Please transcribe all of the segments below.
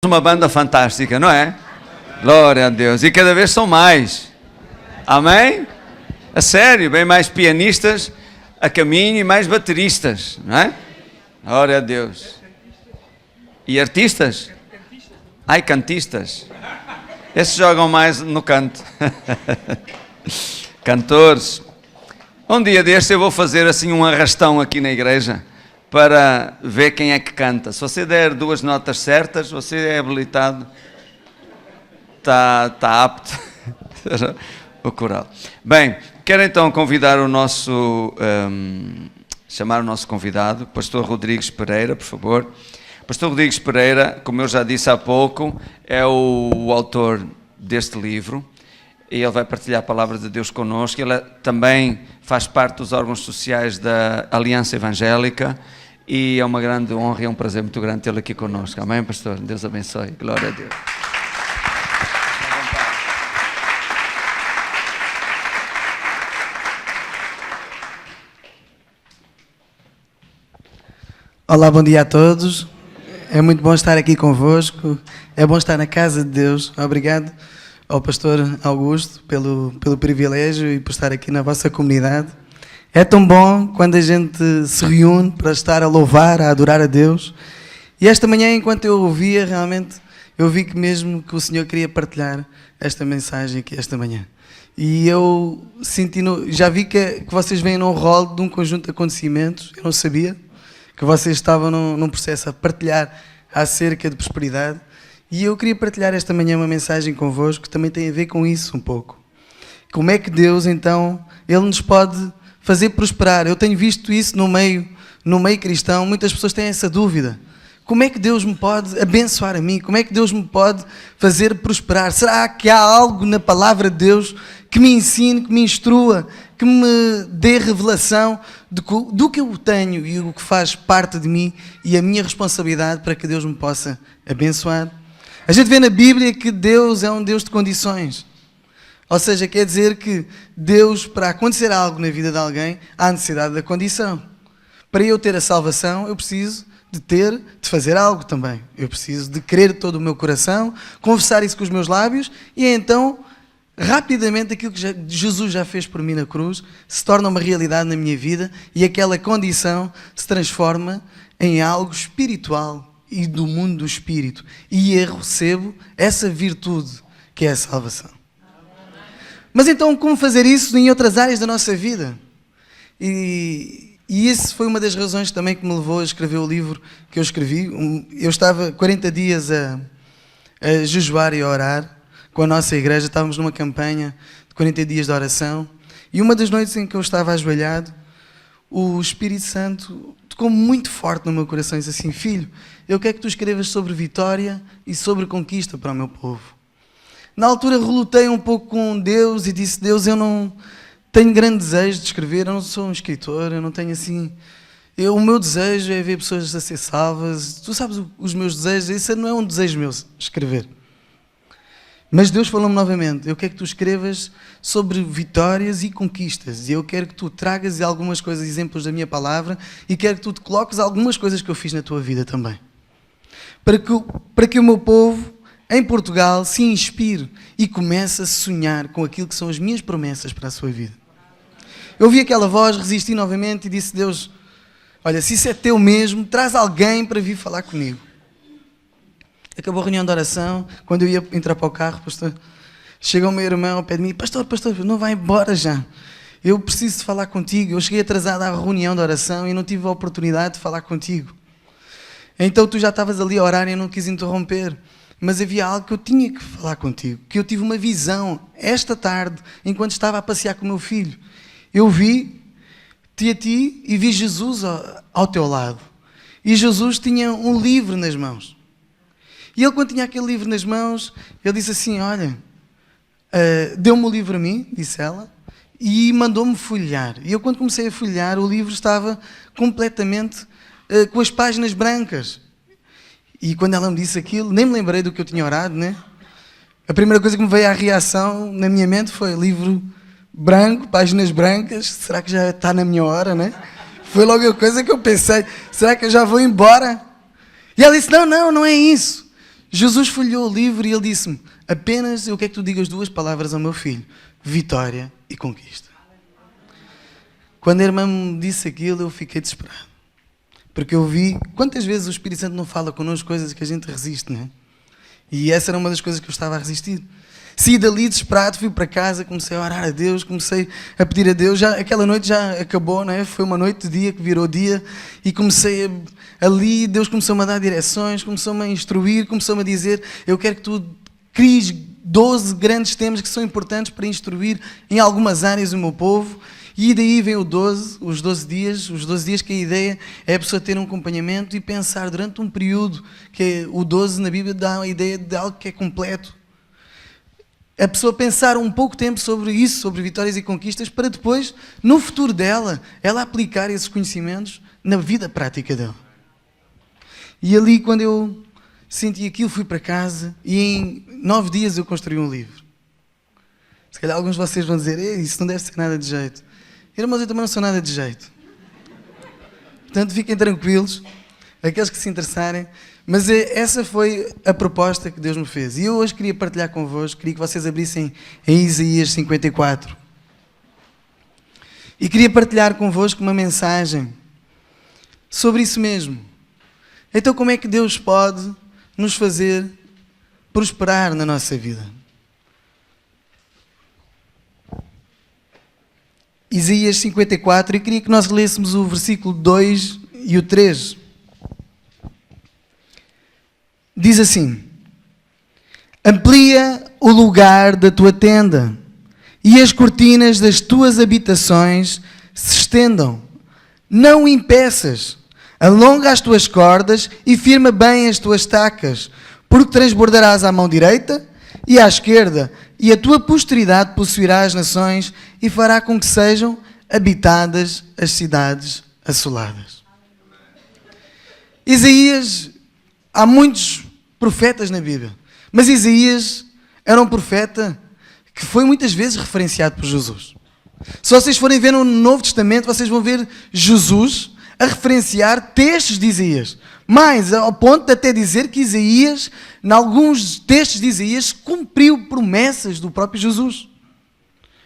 Uma banda fantástica, não é? Glória a Deus. E cada vez são mais. Amém? A sério, bem mais pianistas a caminho e mais bateristas, não é? Glória a Deus. E artistas? Ai, cantistas. Esses jogam mais no canto. Cantores. Um dia deste eu vou fazer assim um arrastão aqui na igreja para ver quem é que canta. Se você der duas notas certas, você é habilitado, está apto o coral. Bem, quero então convidar o nosso, chamar o nosso convidado, Pastor Rodrigues Pereira, por favor. Pastor Rodrigues Pereira, como eu já disse há pouco, é o autor deste livro. E ele vai partilhar a palavra de Deus connosco. Ele também faz parte dos órgãos sociais da Aliança Evangélica e é uma grande honra e é um prazer muito grande tê-lo aqui connosco. Amém, pastor? Deus abençoe. Glória a Deus. Olá, bom dia a todos. É muito bom estar aqui convosco. É bom estar na casa de Deus. Obrigado ao pastor Augusto pelo privilégio e por estar aqui na vossa comunidade. É tão bom quando a gente se reúne para estar a louvar, a adorar a Deus. E esta manhã, enquanto eu ouvia, realmente, eu vi que mesmo que o Senhor queria partilhar esta mensagem aqui esta manhã. E eu senti, já vi que vocês vêm num rol de um conjunto de acontecimentos, eu não sabia, que vocês estavam num processo a partilhar acerca de prosperidade. E eu queria partilhar esta manhã uma mensagem convosco que também tem a ver com isso um pouco. Como é que Deus, então, Ele nos pode fazer prosperar? Eu tenho visto isso no meio cristão, muitas pessoas têm essa dúvida. Como é que Deus me pode abençoar a mim? Como é que Deus me pode fazer prosperar? Será que há algo na palavra de Deus que me ensine, que me instrua, que me dê revelação do que eu tenho e o que faz parte de mim e a minha responsabilidade para que Deus me possa abençoar? A gente vê na Bíblia que Deus é um Deus de condições. Ou seja, quer dizer que Deus, para acontecer algo na vida de alguém, há necessidade da condição. Para eu ter a salvação, eu preciso de fazer algo também. Eu preciso de crer de todo o meu coração, confessar isso com os meus lábios e então, rapidamente, aquilo que Jesus já fez por mim na cruz se torna uma realidade na minha vida e aquela condição se transforma em algo espiritual e do mundo do espírito. E eu recebo essa virtude que é a salvação. Mas então, como fazer isso em outras áreas da nossa vida? E isso foi uma das razões também que me levou a escrever o livro que eu escrevi. Eu estava 40 dias a jejuar e a orar com a nossa igreja. Estávamos numa campanha de 40 dias de oração. E uma das noites em que eu estava ajoelhado, o Espírito Santo tocou muito forte no meu coração e disse assim: filho, eu quero que tu escrevas sobre vitória e sobre conquista para o meu povo. Na altura relutei um pouco com Deus e disse: Deus, eu não tenho grande desejo de escrever, eu não sou um escritor, eu não tenho assim... o meu desejo é ver pessoas a ser salvas, tu sabes os meus desejos, isso não é um desejo meu, escrever. Mas Deus falou-me novamente: eu quero que tu escrevas sobre vitórias e conquistas, e eu quero que tu tragas algumas coisas, exemplos da minha palavra, e quero que tu te coloques algumas coisas que eu fiz na tua vida também. Para que o meu povo em Portugal se inspire e comece a sonhar com aquilo que são as minhas promessas para a sua vida. Eu ouvi aquela voz, resisti novamente e disse: Deus, olha, se isso é teu mesmo, traz alguém para vir falar comigo. Acabou a reunião de oração, quando eu ia entrar para o carro, pastor, chegou o meu irmão ao pé de mim: pastor, não vai embora já. Eu preciso de falar contigo. Eu cheguei atrasado à reunião de oração e não tive a oportunidade de falar contigo. Então tu já estavas ali a orar e eu não quis interromper. Mas havia algo que eu tinha que falar contigo, que eu tive uma visão esta tarde, enquanto estava a passear com o meu filho. Eu vi-te a ti e vi Jesus ao teu lado. E Jesus tinha um livro nas mãos. E ele, quando tinha aquele livro nas mãos, ele disse assim: olha, deu-me o livro a mim, disse ela, e mandou-me folhear. E eu, quando comecei a folhear, o livro estava completamente com as páginas brancas. E quando ela me disse aquilo, nem me lembrei do que eu tinha orado, né? A primeira coisa que me veio à reação na minha mente foi: livro branco, páginas brancas, será que já está na minha hora, né? Foi logo a coisa que eu pensei: será que eu já vou embora? E ela disse: não é isso. Jesus folheou o livro e ele disse-me: apenas eu quero que tu digas 2 palavras ao meu filho: vitória e conquista. Quando a irmã me disse aquilo, eu fiquei desesperado. Porque eu vi quantas vezes o Espírito Santo não fala connosco coisas que a gente resiste, não é? E essa era uma das coisas que eu estava a resistir. Saí dali desesperado, fui para casa, comecei a orar a Deus, comecei a pedir a Deus. Aquela noite já acabou, não é? Foi uma noite de dia que virou dia e comecei ali, Deus começou-me a dar direções, começou-me a instruir, começou-me a dizer: eu quero que tu cries 12 grandes temas que são importantes para instruir em algumas áreas o meu povo. E daí vem os 12 dias que a ideia é a pessoa ter um acompanhamento e pensar durante um período, que o 12 na Bíblia dá a ideia de algo que é completo. A pessoa pensar um pouco tempo sobre isso, sobre vitórias e conquistas, para depois, no futuro dela, ela aplicar esses conhecimentos na vida prática dela. E ali, quando eu senti aquilo, fui para casa e em 9 dias eu construí um livro. Se calhar alguns de vocês vão dizer: isso não deve ser nada de jeito. Irmãos, eu também não sou nada de jeito. Portanto, fiquem tranquilos, aqueles que se interessarem. Mas essa foi a proposta que Deus me fez. E eu hoje queria partilhar convosco, queria que vocês abrissem em Isaías 54. E queria partilhar convosco uma mensagem sobre isso mesmo. Então, como é que Deus pode nos fazer prosperar na nossa vida? Isaías 54, e queria que nós lêssemos o versículo 2 e o 3. Diz assim: amplia o lugar da tua tenda, e as cortinas das tuas habitações se estendam. Não impeças, alonga as tuas cordas e firma bem as tuas estacas, porque transbordarás à mão direita e à esquerda, e a tua posteridade possuirá as nações e fará com que sejam habitadas as cidades assoladas. Isaías, há muitos profetas na Bíblia, mas Isaías era um profeta que foi muitas vezes referenciado por Jesus. Se vocês forem ver no Novo Testamento, vocês vão ver Jesus a referenciar textos de Isaías. Mas ao ponto de até dizer que Isaías, em alguns textos de Isaías, cumpriu promessas do próprio Jesus.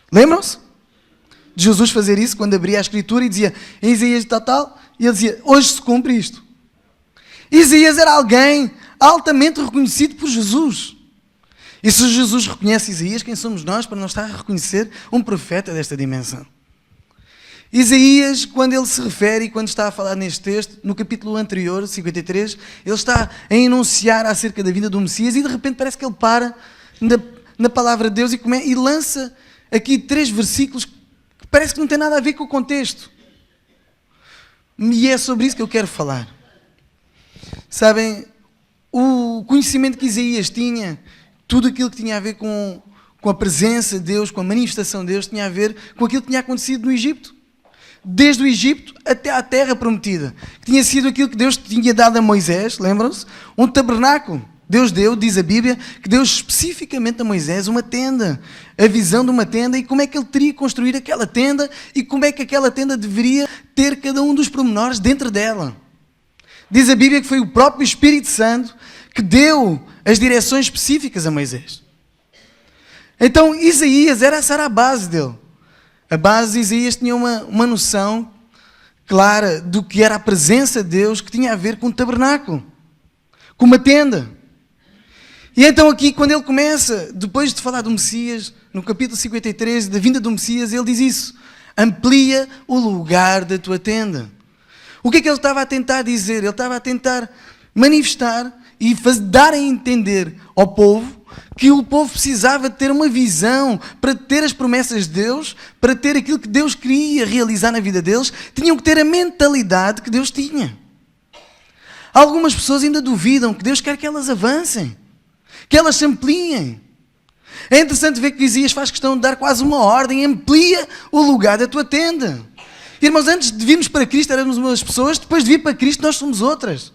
Lembram-se de Jesus fazer isso quando abria a Escritura e dizia em Isaías tal, e ele dizia: hoje se cumpre isto. Isaías era alguém altamente reconhecido por Jesus. E se Jesus reconhece Isaías, quem somos nós para não estar a reconhecer um profeta desta dimensão? Isaías, quando ele se refere, quando está a falar neste texto, no capítulo anterior, 53, ele está a enunciar acerca da vinda do Messias e de repente parece que ele para na palavra de Deus e lança aqui 3 versículos que parece que não têm nada a ver com o contexto. E é sobre isso que eu quero falar. Sabem, o conhecimento que Isaías tinha, tudo aquilo que tinha a ver com a presença de Deus, com a manifestação de Deus, tinha a ver com aquilo que tinha acontecido no Egito. Desde o Egito até à terra prometida, que tinha sido aquilo que Deus tinha dado a Moisés, lembram-se? Um tabernáculo. Deus deu, diz a Bíblia, que deu especificamente a Moisés uma tenda, a visão de uma tenda e como é que ele teria que construir aquela tenda e como é que aquela tenda deveria ter cada um dos pormenores dentro dela. Diz a Bíblia que foi o próprio Espírito Santo que deu as direções específicas a Moisés. Então Isaías essa era a base dele. A base de Isaías tinha uma noção clara do que era a presença de Deus, que tinha a ver com o tabernáculo, com uma tenda. E então aqui, quando ele começa, depois de falar do Messias, no capítulo 53, da vinda do Messias, ele diz isso: amplia o lugar da tua tenda. O que é que ele estava a tentar dizer? Ele estava a tentar manifestar e dar a entender ao povo que o povo precisava ter uma visão para ter as promessas de Deus, para ter aquilo que Deus queria realizar na vida deles, tinham que ter a mentalidade que Deus tinha. Algumas pessoas ainda duvidam que Deus quer que elas avancem, que elas se ampliem. É interessante ver que Isaías faz questão de dar quase uma ordem: amplia o lugar da tua tenda. Irmãos, antes de virmos para Cristo éramos umas pessoas, depois de vir para Cristo nós somos outras.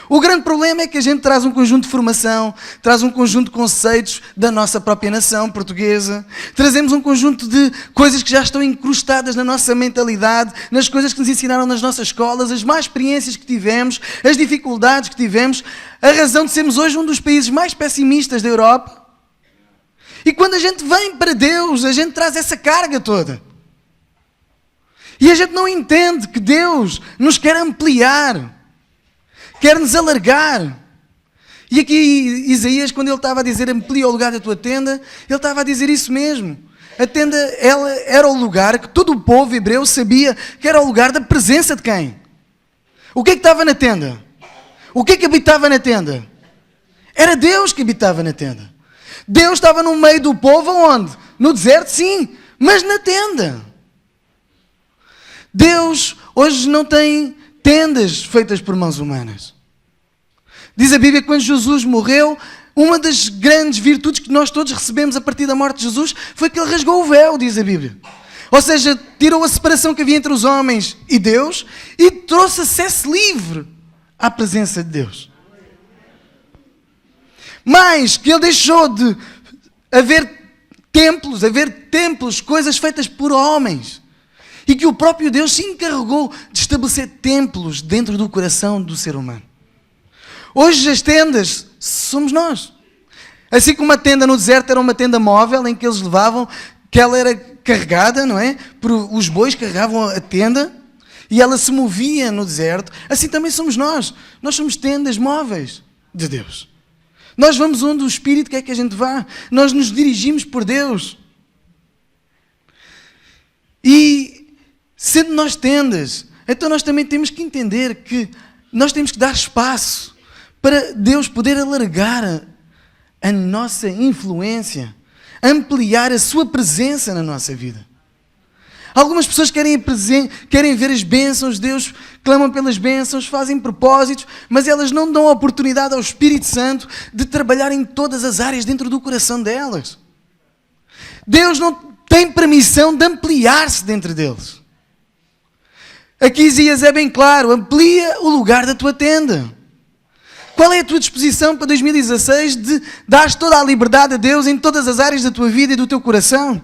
O grande problema é que a gente traz um conjunto de formação, traz um conjunto de conceitos da nossa própria nação portuguesa, trazemos um conjunto de coisas que já estão incrustadas na nossa mentalidade, nas coisas que nos ensinaram nas nossas escolas, as más experiências que tivemos, as dificuldades que tivemos, a razão de sermos hoje um dos países mais pessimistas da Europa. E quando a gente vem para Deus, a gente traz essa carga toda. E a gente não entende que Deus nos quer ampliar, quer nos alargar. E aqui Isaías, quando ele estava a dizer amplia o lugar da tua tenda, ele estava a dizer isso mesmo. A tenda, ela era o lugar que todo o povo hebreu sabia que era o lugar da presença de quem? O que é que estava na tenda? O que é que habitava na tenda? Era Deus que habitava na tenda. Deus estava no meio do povo onde? No deserto, sim, mas na tenda. Deus hoje não tem tendas feitas por mãos humanas. Diz a Bíblia que quando Jesus morreu, uma das grandes virtudes que nós todos recebemos a partir da morte de Jesus foi que ele rasgou o véu, diz a Bíblia. Ou seja, tirou a separação que havia entre os homens e Deus e trouxe acesso livre à presença de Deus. Mas que ele deixou de haver templos, coisas feitas por homens. E que o próprio Deus se encarregou de estabelecer templos dentro do coração do ser humano. Hoje as tendas somos nós. Assim como a tenda no deserto era uma tenda móvel em que eles levavam, que ela era carregada, não é? Os bois carregavam a tenda e ela se movia no deserto. Assim também somos nós. Nós somos tendas móveis de Deus. Nós vamos onde o Espírito quer que a gente vá. Nós nos dirigimos por Deus. E sendo nós tendas, então nós também temos que entender que nós temos que dar espaço para Deus poder alargar a nossa influência, ampliar a sua presença na nossa vida. Algumas pessoas querem ver as bênçãos de Deus, clamam pelas bênçãos, fazem propósitos, mas elas não dão a oportunidade ao Espírito Santo de trabalhar em todas as áreas dentro do coração delas. Deus não tem permissão de ampliar-se dentro deles. Aqui Isaías é bem claro, amplia o lugar da tua tenda. Qual é a tua disposição para 2016 de dar toda a liberdade a Deus em todas as áreas da tua vida e do teu coração?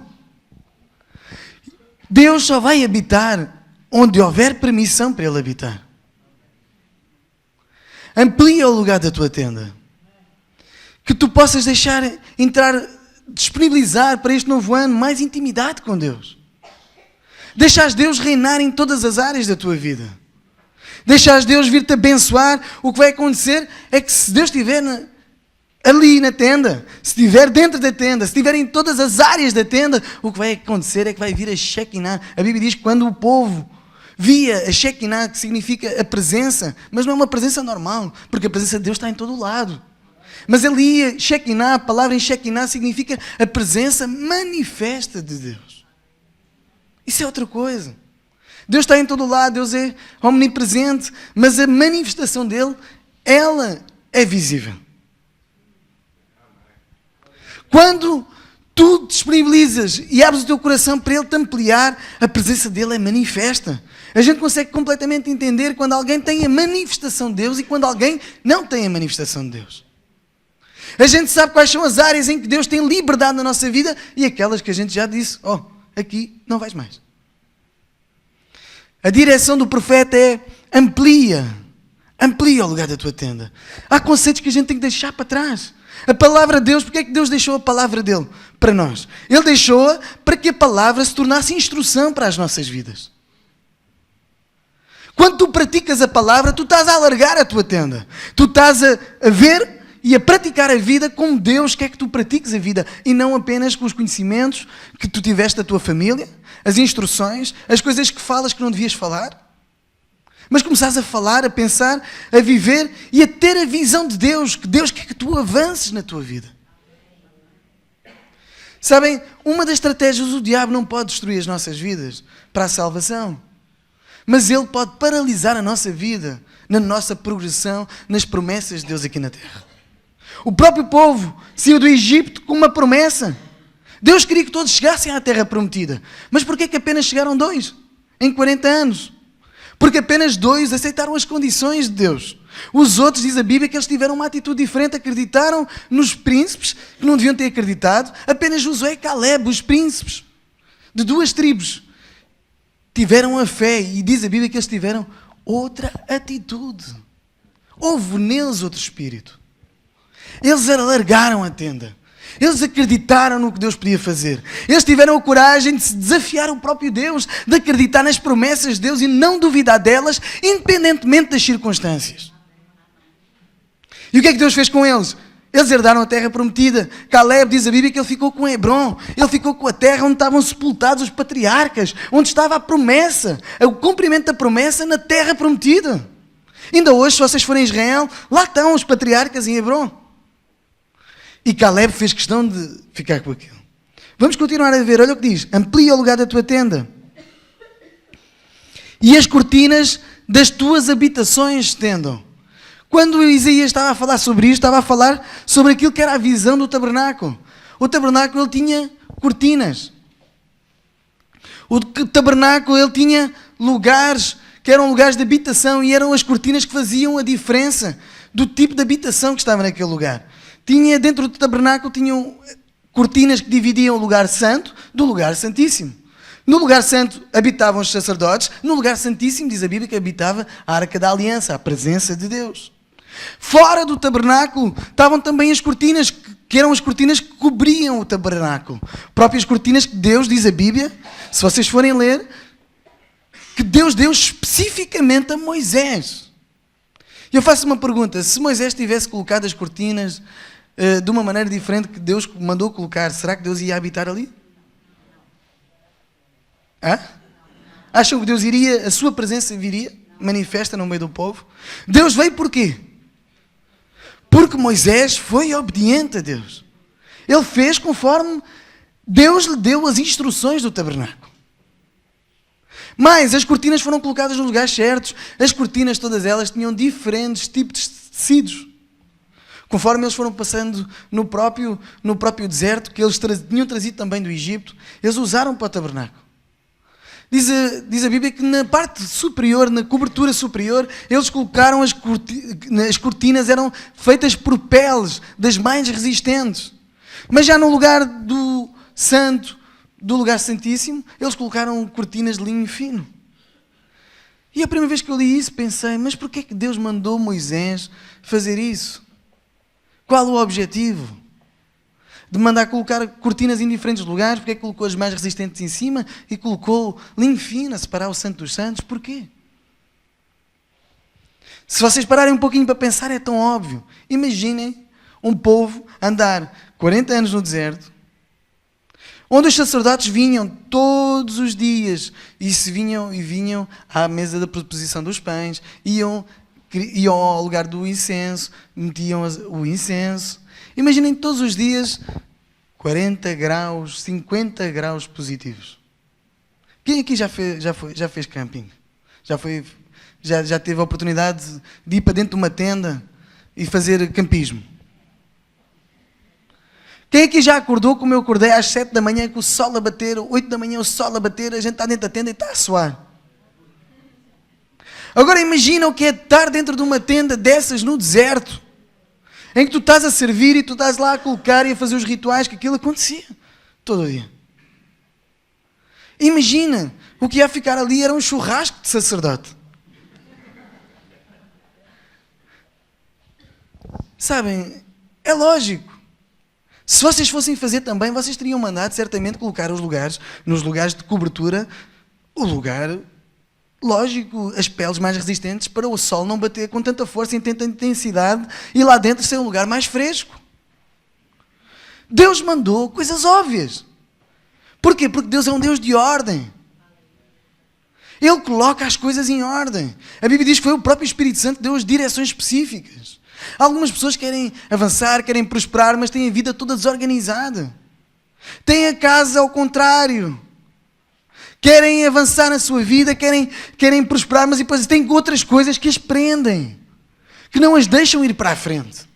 Deus só vai habitar onde houver permissão para Ele habitar. Amplia o lugar da tua tenda. Que tu possas deixar entrar, disponibilizar para este novo ano mais intimidade com Deus. Deixares Deus reinar em todas as áreas da tua vida. Deixares Deus vir-te abençoar. O que vai acontecer é que se Deus estiver ali na tenda, se estiver dentro da tenda, se estiver em todas as áreas da tenda, o que vai acontecer é que vai vir a Shekinah. A Bíblia diz que quando o povo via a Shekinah, que significa a presença, mas não é uma presença normal, porque a presença de Deus está em todo o lado. Mas ali, Shekinah, a palavra em Shekinah significa a presença manifesta de Deus. Isso é outra coisa. Deus está em todo lado, Deus é omnipresente, mas a manifestação dele, ela é visível. Quando tu disponibilizas e abres o teu coração para ele te ampliar, a presença dele é manifesta. A gente consegue completamente entender quando alguém tem a manifestação de Deus e quando alguém não tem a manifestação de Deus. A gente sabe quais são as áreas em que Deus tem liberdade na nossa vida e aquelas que a gente já disse, aqui não vais mais. A direção do profeta é amplia o lugar da tua tenda. Há conceitos que a gente tem que deixar para trás. A palavra de Deus, porque é que Deus deixou a palavra dele para nós? Ele deixou-a para que a palavra se tornasse instrução para as nossas vidas. Quando tu praticas a palavra, tu estás a alargar a tua tenda. Tu estás a ver e a praticar a vida como Deus quer que tu pratiques a vida. E não apenas com os conhecimentos que tu tiveste da tua família, as instruções, as coisas que falas que não devias falar. Mas começares a falar, a pensar, a viver e a ter a visão de Deus, que Deus quer que tu avances na tua vida. Sabem, uma das estratégias, o diabo não pode destruir as nossas vidas para a salvação. Mas ele pode paralisar a nossa vida na nossa progressão, nas promessas de Deus aqui na terra. O próprio povo saiu do Egito com uma promessa. Deus queria que todos chegassem à terra prometida. Mas porquê que apenas chegaram 2 em 40 anos? Porque apenas 2 aceitaram as condições de Deus. Os outros, diz a Bíblia, que eles tiveram uma atitude diferente, acreditaram nos príncipes, que não deviam ter acreditado. Apenas Josué e Caleb, os príncipes de 2 tribos, tiveram a fé, e diz a Bíblia que eles tiveram outra atitude. Houve neles outro espírito. Eles alargaram a tenda. Eles acreditaram no que Deus podia fazer. Eles tiveram a coragem de se desafiar o próprio Deus, de acreditar nas promessas de Deus e não duvidar delas, independentemente das circunstâncias. E o que é que Deus fez com eles? Eles herdaram a terra prometida. Caleb, diz a Bíblia, que ele ficou com Hebrom. Ele ficou com a terra onde estavam sepultados os patriarcas, onde estava a promessa, o cumprimento da promessa na terra prometida. Ainda hoje, se vocês forem a Israel, lá estão os patriarcas em Hebrom. E Caleb fez questão de ficar com aquilo. Vamos continuar a ver, olha o que diz: amplia o lugar da tua tenda e as cortinas das tuas habitações estendam. Quando Isaías estava a falar sobre isto, estava a falar sobre aquilo que era a visão do tabernáculo. O tabernáculo, ele tinha cortinas. O tabernáculo, ele tinha lugares que eram lugares de habitação, e eram as cortinas que faziam a diferença do tipo de habitação que estava naquele lugar. Tinha, dentro do tabernáculo, tinham cortinas que dividiam o lugar santo do lugar santíssimo. No lugar santo habitavam os sacerdotes, no lugar santíssimo, diz a Bíblia, que habitava a Arca da Aliança, a presença de Deus. Fora do tabernáculo estavam também as cortinas, que eram as cortinas que cobriam o tabernáculo. Próprias cortinas que Deus, diz a Bíblia, se vocês forem ler, que Deus deu especificamente a Moisés. E eu faço uma pergunta: se Moisés tivesse colocado as cortinas de uma maneira diferente que Deus mandou colocar, será que Deus ia habitar ali? Hã? Acham que Deus iria, a sua presença viria, manifesta no meio do povo? Deus veio por quê? Porque Moisés foi obediente a Deus. Ele fez conforme Deus lhe deu as instruções do tabernáculo. Mas as cortinas foram colocadas nos lugares certos. As cortinas, todas elas, tinham diferentes tipos de tecidos. Conforme eles foram passando no próprio deserto, que eles tinham trazido também do Egito, eles usaram para o tabernáculo. Diz a Bíblia que na parte superior, na cobertura superior, eles colocaram as cortinas, eram feitas por peles das mais resistentes. Mas já no lugar do santo, do lugar santíssimo, eles colocaram cortinas de linho fino. E a primeira vez que eu li isso, pensei: mas porquê é que Deus mandou Moisés fazer isso? Qual o objetivo? De mandar colocar cortinas em diferentes lugares? Porque é que colocou as mais resistentes em cima e colocou linho fino a separar o santo dos santos? Porquê? Se vocês pararem um pouquinho para pensar, é tão óbvio. Imaginem um povo andar 40 anos no deserto, onde os sacerdotes vinham todos os dias e vinham à mesa da proposição dos pães, iam ao lugar do incenso, metiam o incenso. Imaginem todos os dias 40 graus, 50 graus positivos. Quem aqui já fez camping? Já teve a oportunidade de ir para dentro de uma tenda e fazer campismo? Quem aqui já acordou como eu acordei às 7 da manhã com o sol a bater, 8 da manhã o sol a bater, a gente está dentro da tenda e está a suar? Agora imagina o que é estar dentro de uma tenda dessas no deserto, em que tu estás a servir e tu estás lá a colocar e a fazer os rituais, que aquilo acontecia todo o dia. Imagina, o que ia ficar ali era um churrasco de sacerdote. Sabem, é lógico. Se vocês fossem fazer também, vocês teriam mandado certamente colocar nos lugares de cobertura, o lugar, lógico, as peles mais resistentes para o sol não bater com tanta força e tanta intensidade e lá dentro ser um lugar mais fresco. Deus mandou coisas óbvias. Porquê? Porque Deus é um Deus de ordem. Ele coloca as coisas em ordem. A Bíblia diz que foi o próprio Espírito Santo que deu as direções específicas. Algumas pessoas querem avançar, querem prosperar, mas têm a vida toda desorganizada. Têm a casa ao contrário. Querem avançar na sua vida, querem prosperar, mas depois têm outras coisas que as prendem, que não as deixam ir para a frente.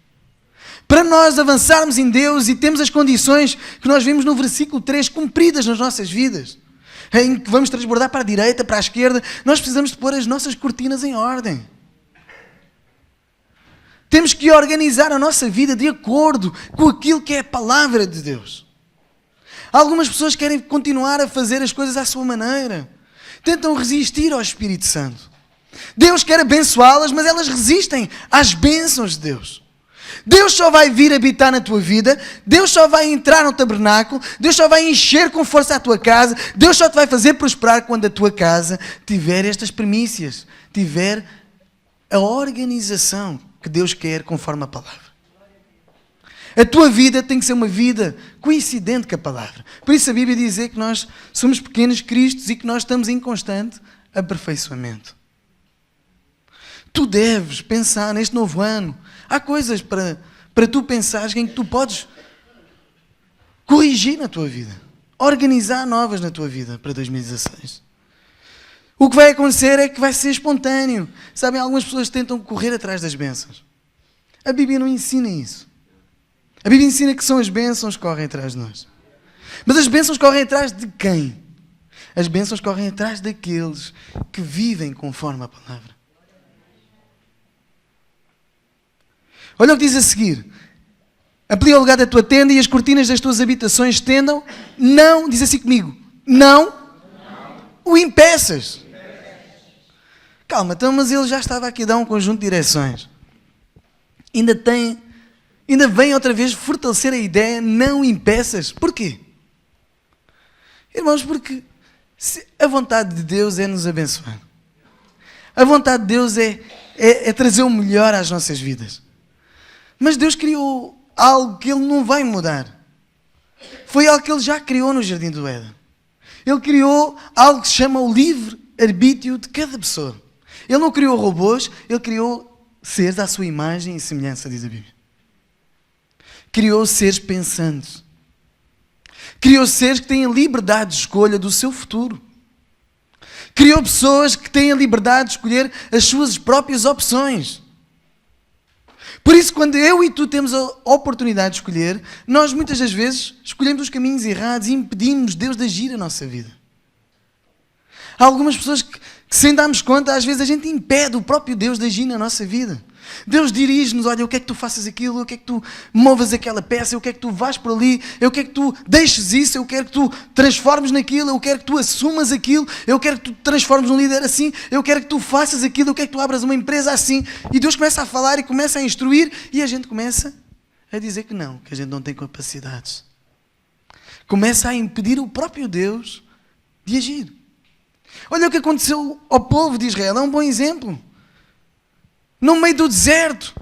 Para nós avançarmos em Deus e temos as condições que nós vimos no versículo 3 cumpridas nas nossas vidas, em que vamos transbordar para a direita, para a esquerda, nós precisamos de pôr as nossas cortinas em ordem. Temos que organizar a nossa vida de acordo com aquilo que é a palavra de Deus. Algumas pessoas querem continuar a fazer as coisas à sua maneira. Tentam resistir ao Espírito Santo. Deus quer abençoá-las, mas elas resistem às bênçãos de Deus. Deus só vai vir habitar na tua vida, Deus só vai entrar no tabernáculo, Deus só vai encher com força a tua casa, Deus só te vai fazer prosperar quando a tua casa tiver estas primícias, tiver a organização que Deus quer conforme a palavra. A tua vida tem que ser uma vida coincidente com a palavra. Por isso a Bíblia diz que nós somos pequenos cristos e que nós estamos em constante aperfeiçoamento. Tu deves pensar neste novo ano. Há coisas para tu pensares em que tu podes corrigir na tua vida. Organizar novas na tua vida para 2016. O que vai acontecer é que vai ser espontâneo. Sabem, algumas pessoas tentam correr atrás das bênçãos. A Bíblia não ensina isso. A Bíblia ensina que são as bênçãos que correm atrás de nós. Mas as bênçãos correm atrás de quem? As bênçãos correm atrás daqueles que vivem conforme a palavra. Olha o que diz a seguir. Amplia o lugar da tua tenda e as cortinas das tuas habitações estendam. Não, diz assim comigo, não o impeças. Calma, então, mas ele já estava aqui a dar um conjunto de direções. Ainda vem outra vez fortalecer a ideia, não impeças. Porquê? Irmãos, porque a vontade de Deus é nos abençoar. A vontade de Deus é trazer o melhor às nossas vidas. Mas Deus criou algo que Ele não vai mudar. Foi algo que Ele já criou no Jardim do Éden. Ele criou algo que se chama o livre-arbítrio de cada pessoa. Ele não criou robôs, Ele criou seres à sua imagem e semelhança, diz a Bíblia. Criou seres pensantes. Criou seres que têm a liberdade de escolha do seu futuro. Criou pessoas que têm a liberdade de escolher as suas próprias opções. Por isso, quando eu e tu temos a oportunidade de escolher, nós muitas das vezes escolhemos os caminhos errados e impedimos Deus de agir na nossa vida. Há algumas pessoas que sem darmos conta, às vezes a gente impede o próprio Deus de agir na nossa vida. Deus dirige-nos, olha, eu quero que tu faças aquilo, eu quero que tu movas aquela peça, eu quero que tu vás por ali, eu quero que tu deixes isso, eu quero que tu transformes naquilo, eu quero que tu assumas aquilo, eu quero que tu transformes um líder assim, eu quero que tu faças aquilo, eu quero que tu abras uma empresa assim. E Deus começa a falar e começa a instruir e a gente começa a dizer que não, que a gente não tem capacidades. Começa a impedir o próprio Deus de agir. Olha o que aconteceu ao povo de Israel, é um bom exemplo. No meio do deserto,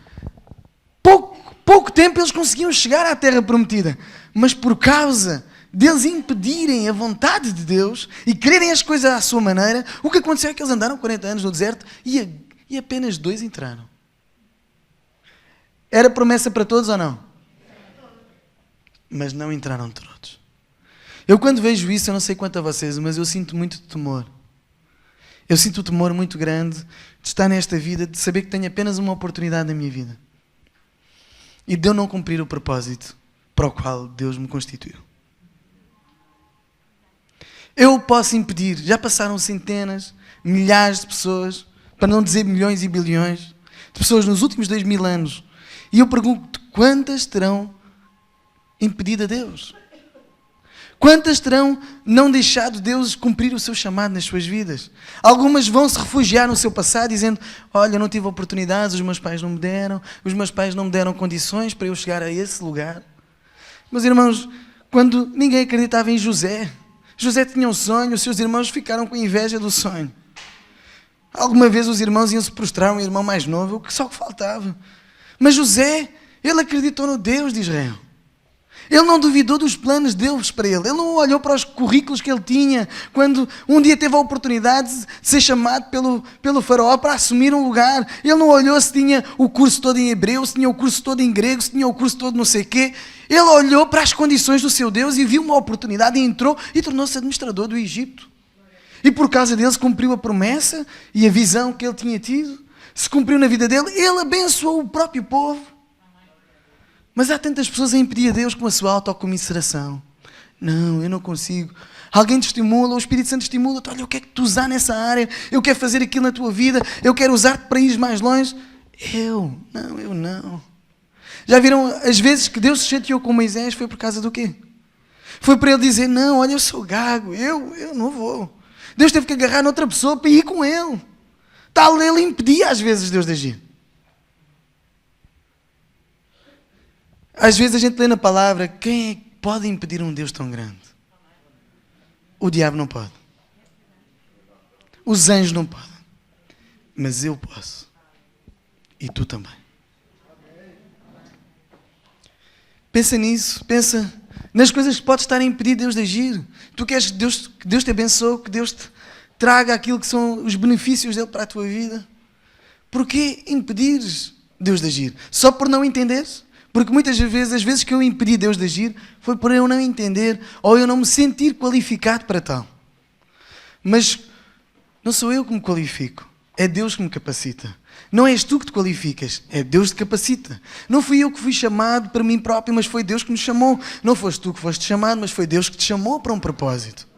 pouco tempo eles conseguiam chegar à terra prometida, mas por causa deles impedirem a vontade de Deus e quererem as coisas à sua maneira, o que aconteceu é que eles andaram 40 anos no deserto e apenas 2 entraram. Era promessa para todos ou não? Mas não entraram todos. Eu quando vejo isso, eu não sei quanto a vocês, mas eu sinto muito temor. Eu sinto um temor muito grande de estar nesta vida, de saber que tenho apenas uma oportunidade na minha vida. E de eu não cumprir o propósito para o qual Deus me constituiu. Eu posso impedir, já passaram centenas, milhares de pessoas, para não dizer milhões e bilhões, de pessoas nos últimos 2000 anos. E eu pergunto, quantas terão impedido a Deus? Quantas terão não deixado Deus cumprir o seu chamado nas suas vidas? Algumas vão se refugiar no seu passado dizendo, olha, eu não tive oportunidades, os meus pais não me deram condições para eu chegar a esse lugar. Meus irmãos, quando ninguém acreditava em José, José tinha um sonho, os seus irmãos ficaram com inveja do sonho. Alguma vez os irmãos iam se prostrar um irmão mais novo, o que só faltava. Mas José, ele acreditou no Deus de Israel. Ele não duvidou dos planos de Deus para ele. Ele não olhou para os currículos que ele tinha quando um dia teve a oportunidade de ser chamado pelo faraó para assumir um lugar. Ele não olhou se tinha o curso todo em hebreu, se tinha o curso todo em grego, se tinha o curso todo não sei o quê. Ele olhou para as condições do seu Deus e viu uma oportunidade e entrou e tornou-se administrador do Egito. E por causa dele se cumpriu a promessa e a visão que ele tinha tido. Se cumpriu na vida dele. Ele abençoou o próprio povo. Mas há tantas pessoas a impedir a Deus com a sua autocomiseração. Não, eu não consigo. Alguém te estimula, o Espírito Santo estimula-te. Olha, eu quero que tu usar nessa área. Eu quero fazer aquilo na tua vida. Eu quero usar-te para ir mais longe. Eu não. Já viram as vezes que Deus se chateou com Moisés? Foi por causa do quê? Foi para ele dizer, não, olha, eu sou gago, eu não vou. Deus teve que agarrar noutra pessoa para ir com ele. Tal ele impedia às vezes Deus de agir. Às vezes a gente lê na palavra, quem é que pode impedir um Deus tão grande? O diabo não pode. Os anjos não podem. Mas eu posso. E tu também. Pensa nisso, pensa nas coisas que pode estar a impedir Deus de agir. Tu queres que Deus te abençoe, que Deus te traga aquilo que são os benefícios dele para a tua vida. Porquê impedires Deus de agir? Só por não entenderes? Porque muitas vezes, as vezes que eu impedi Deus de agir, foi por eu não entender ou eu não me sentir qualificado para tal. Mas não sou eu que me qualifico, é Deus que me capacita. Não és tu que te qualificas, é Deus que te capacita. Não fui eu que fui chamado para mim próprio, mas foi Deus que me chamou. Não foste tu que foste chamado, mas foi Deus que te chamou para um propósito.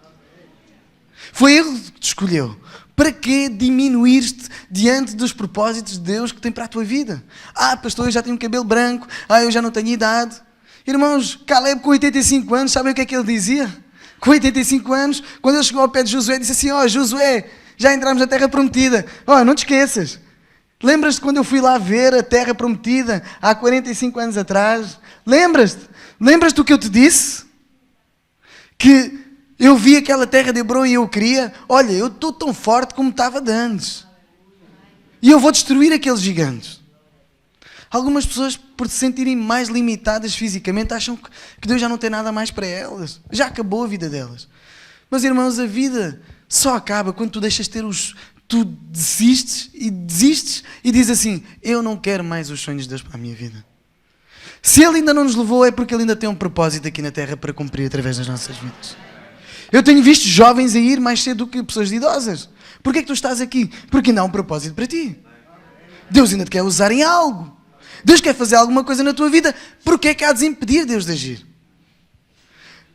Foi Ele que te escolheu. Para que diminuir-te diante dos propósitos de Deus que tem para a tua vida? Pastor, eu já tenho cabelo branco. Eu já não tenho idade. Irmãos, Caleb com 85 anos, sabem o que é que ele dizia? Com 85 anos, quando ele chegou ao pé de Josué, disse assim, Josué, já entramos na terra prometida. Não te esqueças. Lembras-te quando eu fui lá ver a terra prometida há 45 anos atrás? Lembras-te? Lembras-te do que eu te disse? Que eu vi aquela terra de Hebron e eu queria, olha, eu estou tão forte como estava de antes. E eu vou destruir aqueles gigantes. Algumas pessoas, por se sentirem mais limitadas fisicamente, acham que Deus já não tem nada mais para elas. Já acabou a vida delas. Mas, irmãos, a vida só acaba quando tu deixas ter tu desistes e dizes assim, eu não quero mais os sonhos de Deus para a minha vida. Se Ele ainda não nos levou, é porque Ele ainda tem um propósito aqui na terra para cumprir através das nossas vidas. Eu tenho visto jovens a ir mais cedo do que pessoas idosas. Porquê é que tu estás aqui? Porque ainda há um propósito para ti. Deus ainda te quer usar em algo. Deus quer fazer alguma coisa na tua vida. Porquê é que há de impedir Deus de agir?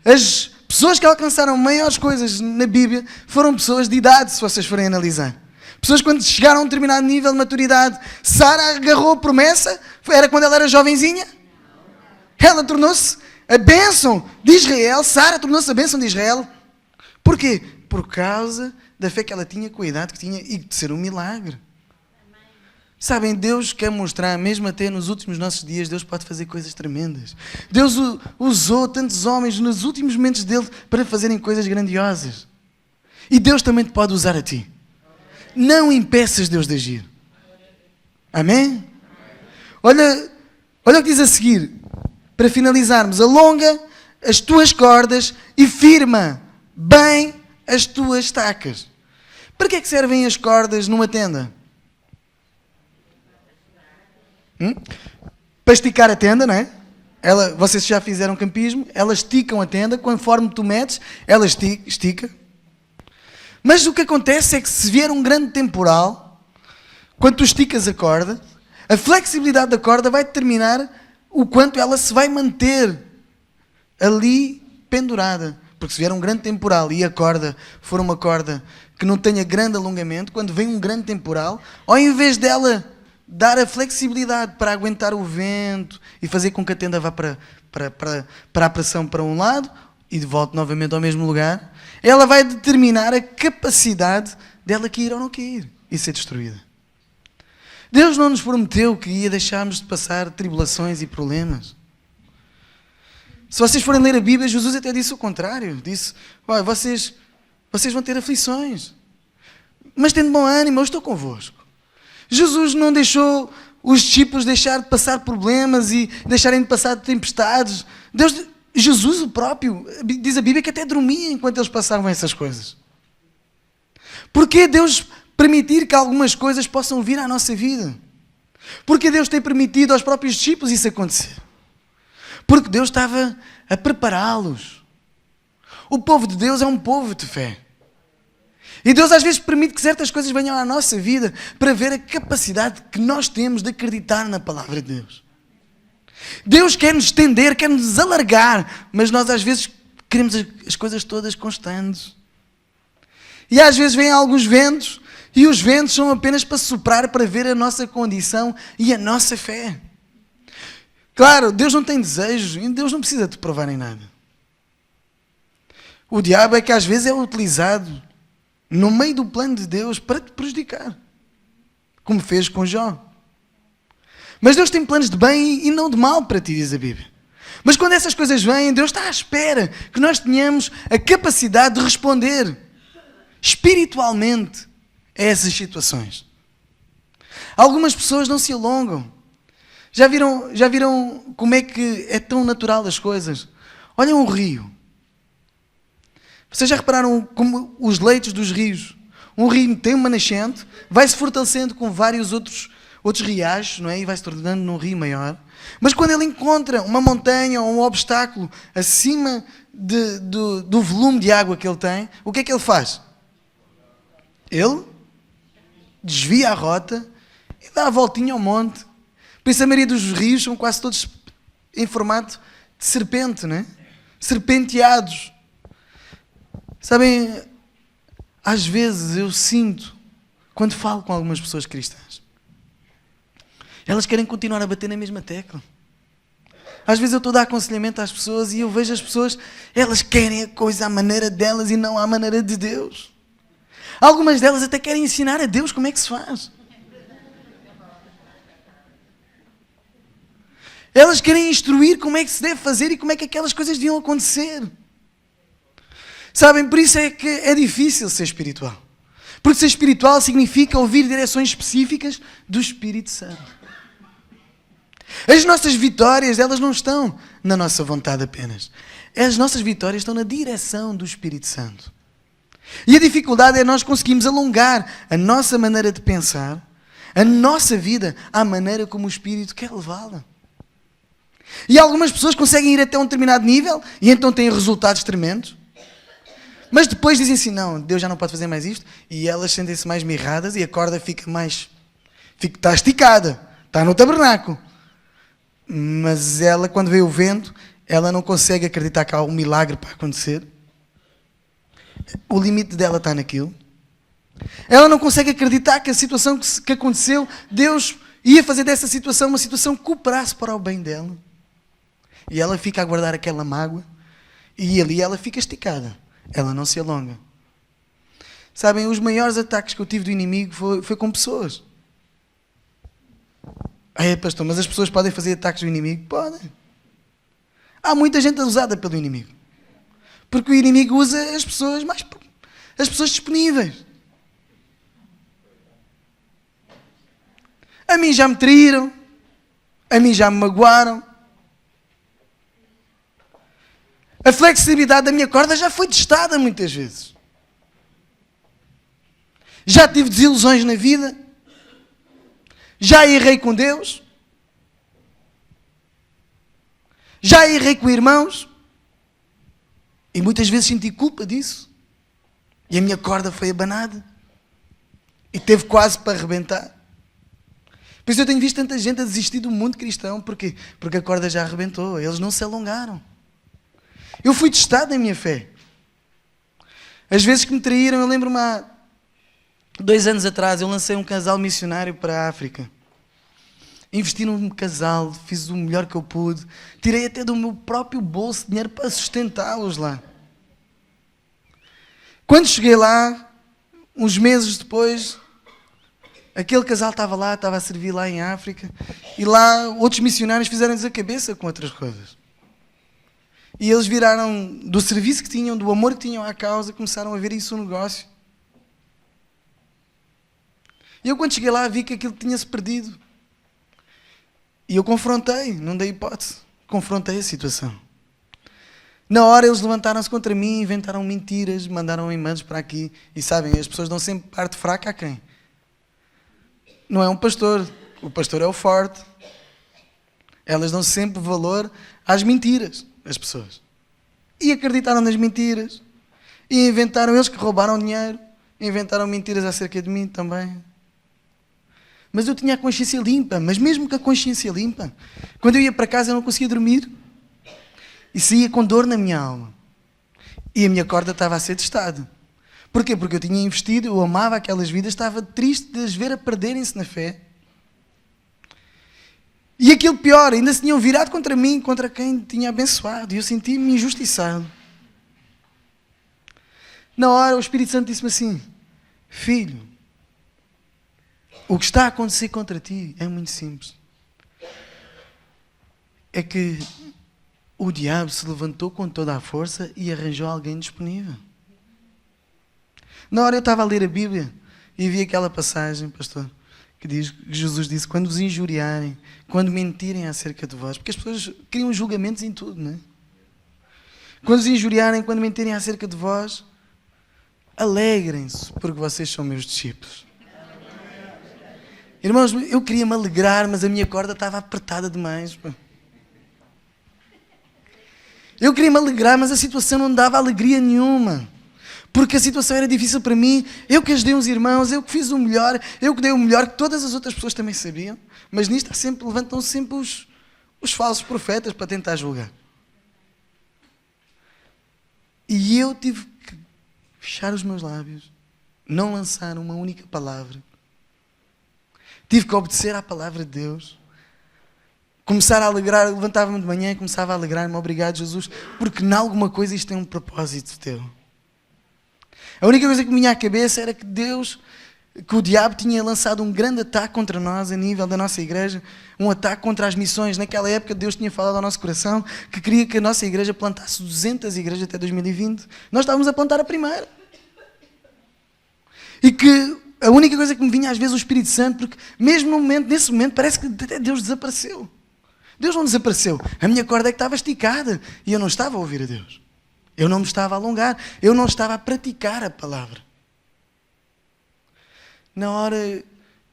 As pessoas que alcançaram maiores coisas na Bíblia foram pessoas de idade, se vocês forem analisar. Pessoas quando chegaram a um determinado nível de maturidade. Sara agarrou a promessa, era quando ela era jovenzinha. Ela tornou-se a bênção de Israel. Sara tornou-se a bênção de Israel. Porquê? Por causa da fé que ela tinha, com a idade que tinha e de ser um milagre. Sabem, Deus quer mostrar, mesmo até nos últimos nossos dias, Deus pode fazer coisas tremendas. Deus usou tantos homens nos últimos momentos dele para fazerem coisas grandiosas. E Deus também te pode usar a ti. Não impeças Deus de agir. Amém? Olha o que diz a seguir. Para finalizarmos, alonga as tuas cordas e firma bem as tuas estacas. Para que é que servem as cordas numa tenda? Para esticar a tenda, não é? Vocês já fizeram campismo, elas esticam a tenda, conforme tu metes, ela estica. Mas o que acontece é que se vier um grande temporal, quando tu esticas a corda, a flexibilidade da corda vai determinar o quanto ela se vai manter ali pendurada. Porque se vier um grande temporal e a corda for uma corda que não tenha grande alongamento, quando vem um grande temporal, ao invés dela dar a flexibilidade para aguentar o vento e fazer com que a tenda vá para a pressão para um lado e de volta novamente ao mesmo lugar, ela vai determinar a capacidade dela cair ou não cair e ser destruída. Deus não nos prometeu que ia deixarmos de passar tribulações e problemas. Se vocês forem ler a Bíblia, Jesus até disse o contrário. Disse, vocês vão ter aflições. Mas tendo bom ânimo, eu estou convosco. Jesus não deixou os discípulos deixar de passar problemas e deixarem de passar tempestades. Jesus o próprio, diz a Bíblia que até dormia enquanto eles passavam essas coisas. Porquê Deus permitir que algumas coisas possam vir à nossa vida? Porque Deus tem permitido aos próprios discípulos isso acontecer. Porque Deus estava a prepará-los. O povo de Deus é um povo de fé. E Deus às vezes permite que certas coisas venham à nossa vida para ver a capacidade que nós temos de acreditar na palavra de Deus. Deus quer nos estender, quer nos alargar, mas nós às vezes queremos as coisas todas constantes. E às vezes vêm alguns ventos E os ventos são apenas para soprar, para ver a nossa condição e a nossa fé. Claro, Deus não tem desejos e Deus não precisa te provar em nada. O diabo é que às vezes é utilizado no meio do plano de Deus para te prejudicar, como fez com Jó. Mas Deus tem planos de bem e não de mal para ti, diz a Bíblia. Mas quando essas coisas vêm, Deus está à espera que nós tenhamos a capacidade de responder espiritualmente a essas situações. Algumas pessoas não se alongam. Já viram como é que é tão natural as coisas? Olhem um rio. Vocês já repararam como os leitos dos rios? Um rio tem uma nascente, vai se fortalecendo com vários outros riachos, não é? E vai se tornando num rio maior. Mas quando ele encontra uma montanha ou um obstáculo acima do volume de água que ele tem, o que é que ele faz? Ele desvia a rota e dá a voltinha ao monte. Por isso a maioria dos rios são quase todos em formato de serpente, não é? Serpenteados. Sabem, às vezes eu sinto, quando falo com algumas pessoas cristãs, elas querem continuar a bater na mesma tecla. Às vezes eu estou a dar aconselhamento às pessoas e eu vejo as pessoas, elas querem a coisa à maneira delas e não à maneira de Deus. Algumas delas até querem ensinar a Deus como é que se faz. Elas querem instruir como é que se deve fazer e como é que aquelas coisas deviam acontecer. Sabem, por isso é que é difícil ser espiritual. Porque ser espiritual significa ouvir direções específicas do Espírito Santo. As nossas vitórias, elas não estão na nossa vontade apenas. As nossas vitórias estão na direção do Espírito Santo. E a dificuldade é nós conseguirmos alongar a nossa maneira de pensar, a nossa vida, à maneira como o Espírito quer levá-la. E algumas pessoas conseguem ir até um determinado nível e então têm resultados tremendos. Mas depois dizem assim, não, Deus já não pode fazer mais isto. E elas sentem-se mais mirradas e a corda fica mais... está esticada, está no tabernáculo. Mas ela, quando vê o vento, ela não consegue acreditar que há um milagre para acontecer. O limite dela está naquilo. Ela não consegue acreditar que a situação que aconteceu, Deus ia fazer dessa situação uma situação que cooperasse para o bem dela. E ela fica a guardar aquela mágoa e ali ela fica esticada. Ela não se alonga. Sabem, os maiores ataques que eu tive do inimigo foi com pessoas. Pastor, mas as pessoas podem fazer ataques do inimigo? Podem. Há muita gente usada pelo inimigo. Porque o inimigo usa as pessoas disponíveis. A mim já me traíram. A mim já me magoaram. A flexibilidade da minha corda já foi testada muitas vezes. Já tive desilusões na vida. Já errei com Deus. Já errei com irmãos. E muitas vezes senti culpa disso. E a minha corda foi abanada. E teve quase para arrebentar. Por isso eu tenho visto tanta gente a desistir do mundo cristão. Porquê? Porque a corda já arrebentou. Eles não se alongaram. Eu fui testado na minha fé. As vezes que me traíram, eu lembro-me há 2 anos atrás, eu lancei um casal missionário para a África. Investi num casal, fiz o melhor que eu pude. Tirei até do meu próprio bolso dinheiro para sustentá-los lá. Quando cheguei lá, uns meses depois, aquele casal estava lá, estava a servir lá em África. E lá outros missionários fizeram-lhes a cabeça com outras coisas. E eles viraram do serviço que tinham, do amor que tinham à causa, começaram a ver isso um negócio. E eu quando cheguei lá vi que aquilo tinha-se perdido. E eu confrontei, não dei hipótese. Confrontei a situação. Na hora eles levantaram-se contra mim, inventaram mentiras, mandaram e-mails para aqui. E sabem, as pessoas dão sempre parte fraca a quem? Não é um pastor. O pastor é o forte. Elas dão sempre valor às mentiras. As pessoas. E acreditaram nas mentiras. E inventaram eles que roubaram dinheiro. Inventaram mentiras acerca de mim também. Mas eu tinha a consciência limpa. Mas mesmo com a consciência limpa, quando eu ia para casa eu não conseguia dormir. E saía com dor na minha alma. E a minha corda estava a ser testada. Porquê? Porque eu tinha investido, eu amava aquelas vidas, estava triste de as ver a perderem-se na fé. E aquilo pior, ainda se tinham virado contra mim, contra quem tinha abençoado. E eu senti-me injustiçado. Na hora, o Espírito Santo disse-me assim: filho, o que está a acontecer contra ti é muito simples. É que o diabo se levantou com toda a força e arranjou alguém disponível. Na hora eu estava a ler a Bíblia e vi aquela passagem, pastor, que diz que Jesus disse: quando vos injuriarem, quando mentirem acerca de vós, porque as pessoas criam julgamentos em tudo, não é? Quando vos injuriarem, quando mentirem acerca de vós, alegrem-se, porque vocês são meus discípulos. Irmãos, eu queria me alegrar, mas a minha corda estava apertada demais. Eu queria me alegrar, mas a situação não dava alegria nenhuma. Porque a situação era difícil para mim. Eu que ajudei uns irmãos, eu que fiz o melhor, eu que dei o melhor, que todas as outras pessoas também sabiam. Mas nisto levantam-se sempre os falsos profetas para tentar julgar. E eu tive que fechar os meus lábios, não lançar uma única palavra. Tive que obedecer à palavra de Deus. Começar a alegrar, levantava-me de manhã e começava a alegrar-me: obrigado, Jesus, porque em alguma coisa isto tem um propósito teu. A única coisa que me vinha à cabeça era que que o diabo tinha lançado um grande ataque contra nós a nível da nossa igreja, um ataque contra as missões. Naquela época Deus tinha falado ao nosso coração que queria que a nossa igreja plantasse 200 igrejas até 2020. Nós estávamos a plantar a primeira. E que a única coisa que me vinha às vezes o Espírito Santo, porque mesmo nesse momento parece que até Deus desapareceu. Deus não desapareceu. A minha corda é que estava esticada e eu não estava a ouvir a Deus. Eu não me estava a alongar. Eu não estava a praticar a palavra. Na hora,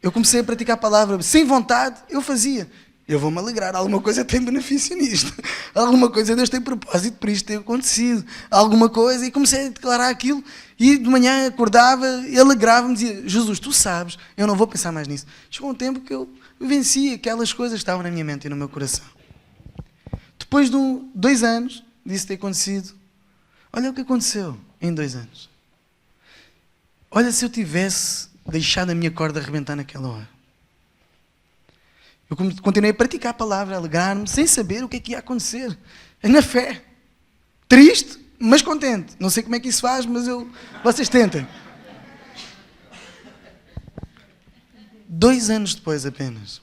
eu comecei a praticar a palavra sem vontade, eu fazia. Eu vou-me alegrar, alguma coisa tem benefício nisto. Alguma coisa Deus tem propósito para isto ter acontecido. Alguma coisa, e comecei a declarar aquilo. E de manhã acordava, alegrava-me, dizia: Jesus, tu sabes, eu não vou pensar mais nisso. Chegou um tempo que eu venci aquelas coisas que estavam na minha mente e no meu coração. Depois de 2 anos disso ter acontecido, olha o que aconteceu em 2 anos. Olha, se eu tivesse deixado a minha corda arrebentar naquela hora. Eu continuei a praticar a palavra, a alegrar-me, sem saber o que é que ia acontecer. Na fé. Triste, mas contente. Não sei como é que isso faz, mas vocês tentem. 2 anos depois apenas,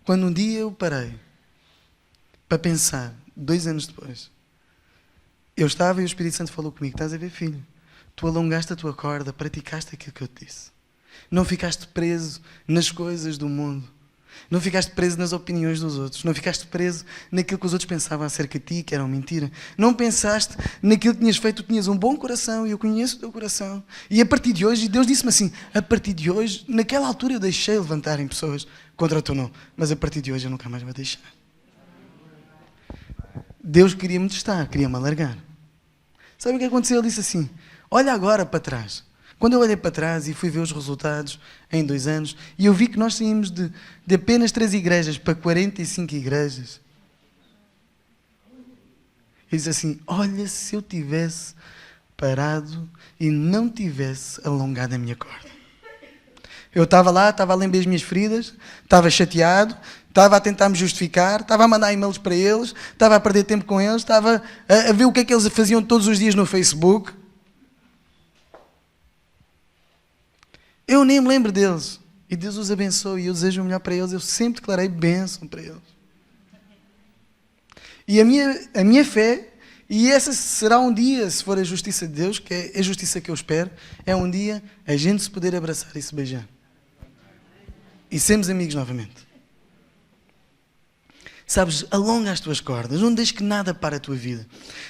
quando um dia eu parei para pensar, 2 anos depois, eu estava e o Espírito Santo falou comigo: estás a ver, filho? Tu alongaste a tua corda, praticaste aquilo que eu te disse. Não ficaste preso nas coisas do mundo. Não ficaste preso nas opiniões dos outros. Não ficaste preso naquilo que os outros pensavam acerca de ti, que era uma mentira. Não pensaste naquilo que tinhas feito. Tu tinhas um bom coração e eu conheço o teu coração. E a partir de hoje, Deus disse-me assim: a partir de hoje, naquela altura eu deixei levantarem pessoas contra o teu nome, mas a partir de hoje eu nunca mais vou deixar. Deus queria-me testar, queria-me alargar. Sabe o que aconteceu? Ele disse assim: olha agora para trás. Quando eu olhei para trás e fui ver os resultados em 2 anos, e eu vi que nós saímos de apenas 3 igrejas para 45 igrejas. Eu disse assim: olha, se eu tivesse parado e não tivesse alongado a minha corda. Eu estava lá, estava a lembrar as minhas feridas, estava chateado, estava a tentar me justificar, estava a mandar e-mails para eles, estava a perder tempo com eles, estava a ver o que é que eles faziam todos os dias no Facebook. Eu nem me lembro deles. E Deus os abençoe. E eu desejo o melhor para eles. Eu sempre declarei bênção para eles. E a minha fé, e essa será um dia, se for a justiça de Deus, que é a justiça que eu espero, é um dia a gente se poder abraçar e se beijar. E sermos amigos novamente. Sabes, alonga as tuas cordas, não deixes que nada pare a tua vida.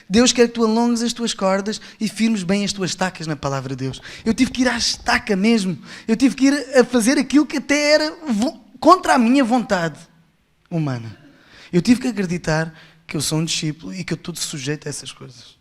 Deus quer que tu alongues as tuas cordas e firmes bem as tuas estacas na palavra de Deus. Eu tive que ir à estaca mesmo. Eu tive que ir a fazer aquilo que até era contra a minha vontade humana. Eu tive que acreditar que eu sou um discípulo e que eu estou sujeito a essas coisas.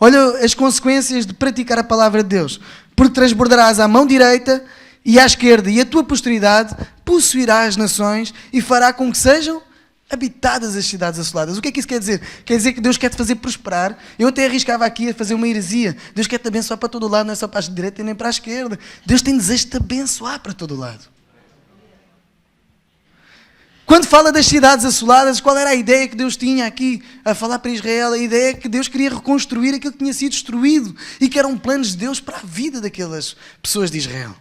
Olha as consequências de praticar a palavra de Deus. Porque transbordarás à mão direita e à esquerda, e a tua posteridade possuirá as nações e fará com que sejam Habitadas as cidades assoladas. O que é que isso quer dizer? Quer dizer que Deus quer te fazer prosperar. Eu até arriscava aqui a fazer uma heresia. Deus quer te abençoar para todo lado, não é só para a direita e nem para a esquerda. Deus tem desejo de te abençoar para todo lado. Quando fala das cidades assoladas, qual era a ideia que Deus tinha aqui a falar para Israel? A ideia é que Deus queria reconstruir aquilo que tinha sido destruído e que eram planos de Deus para a vida daquelas pessoas de Israel.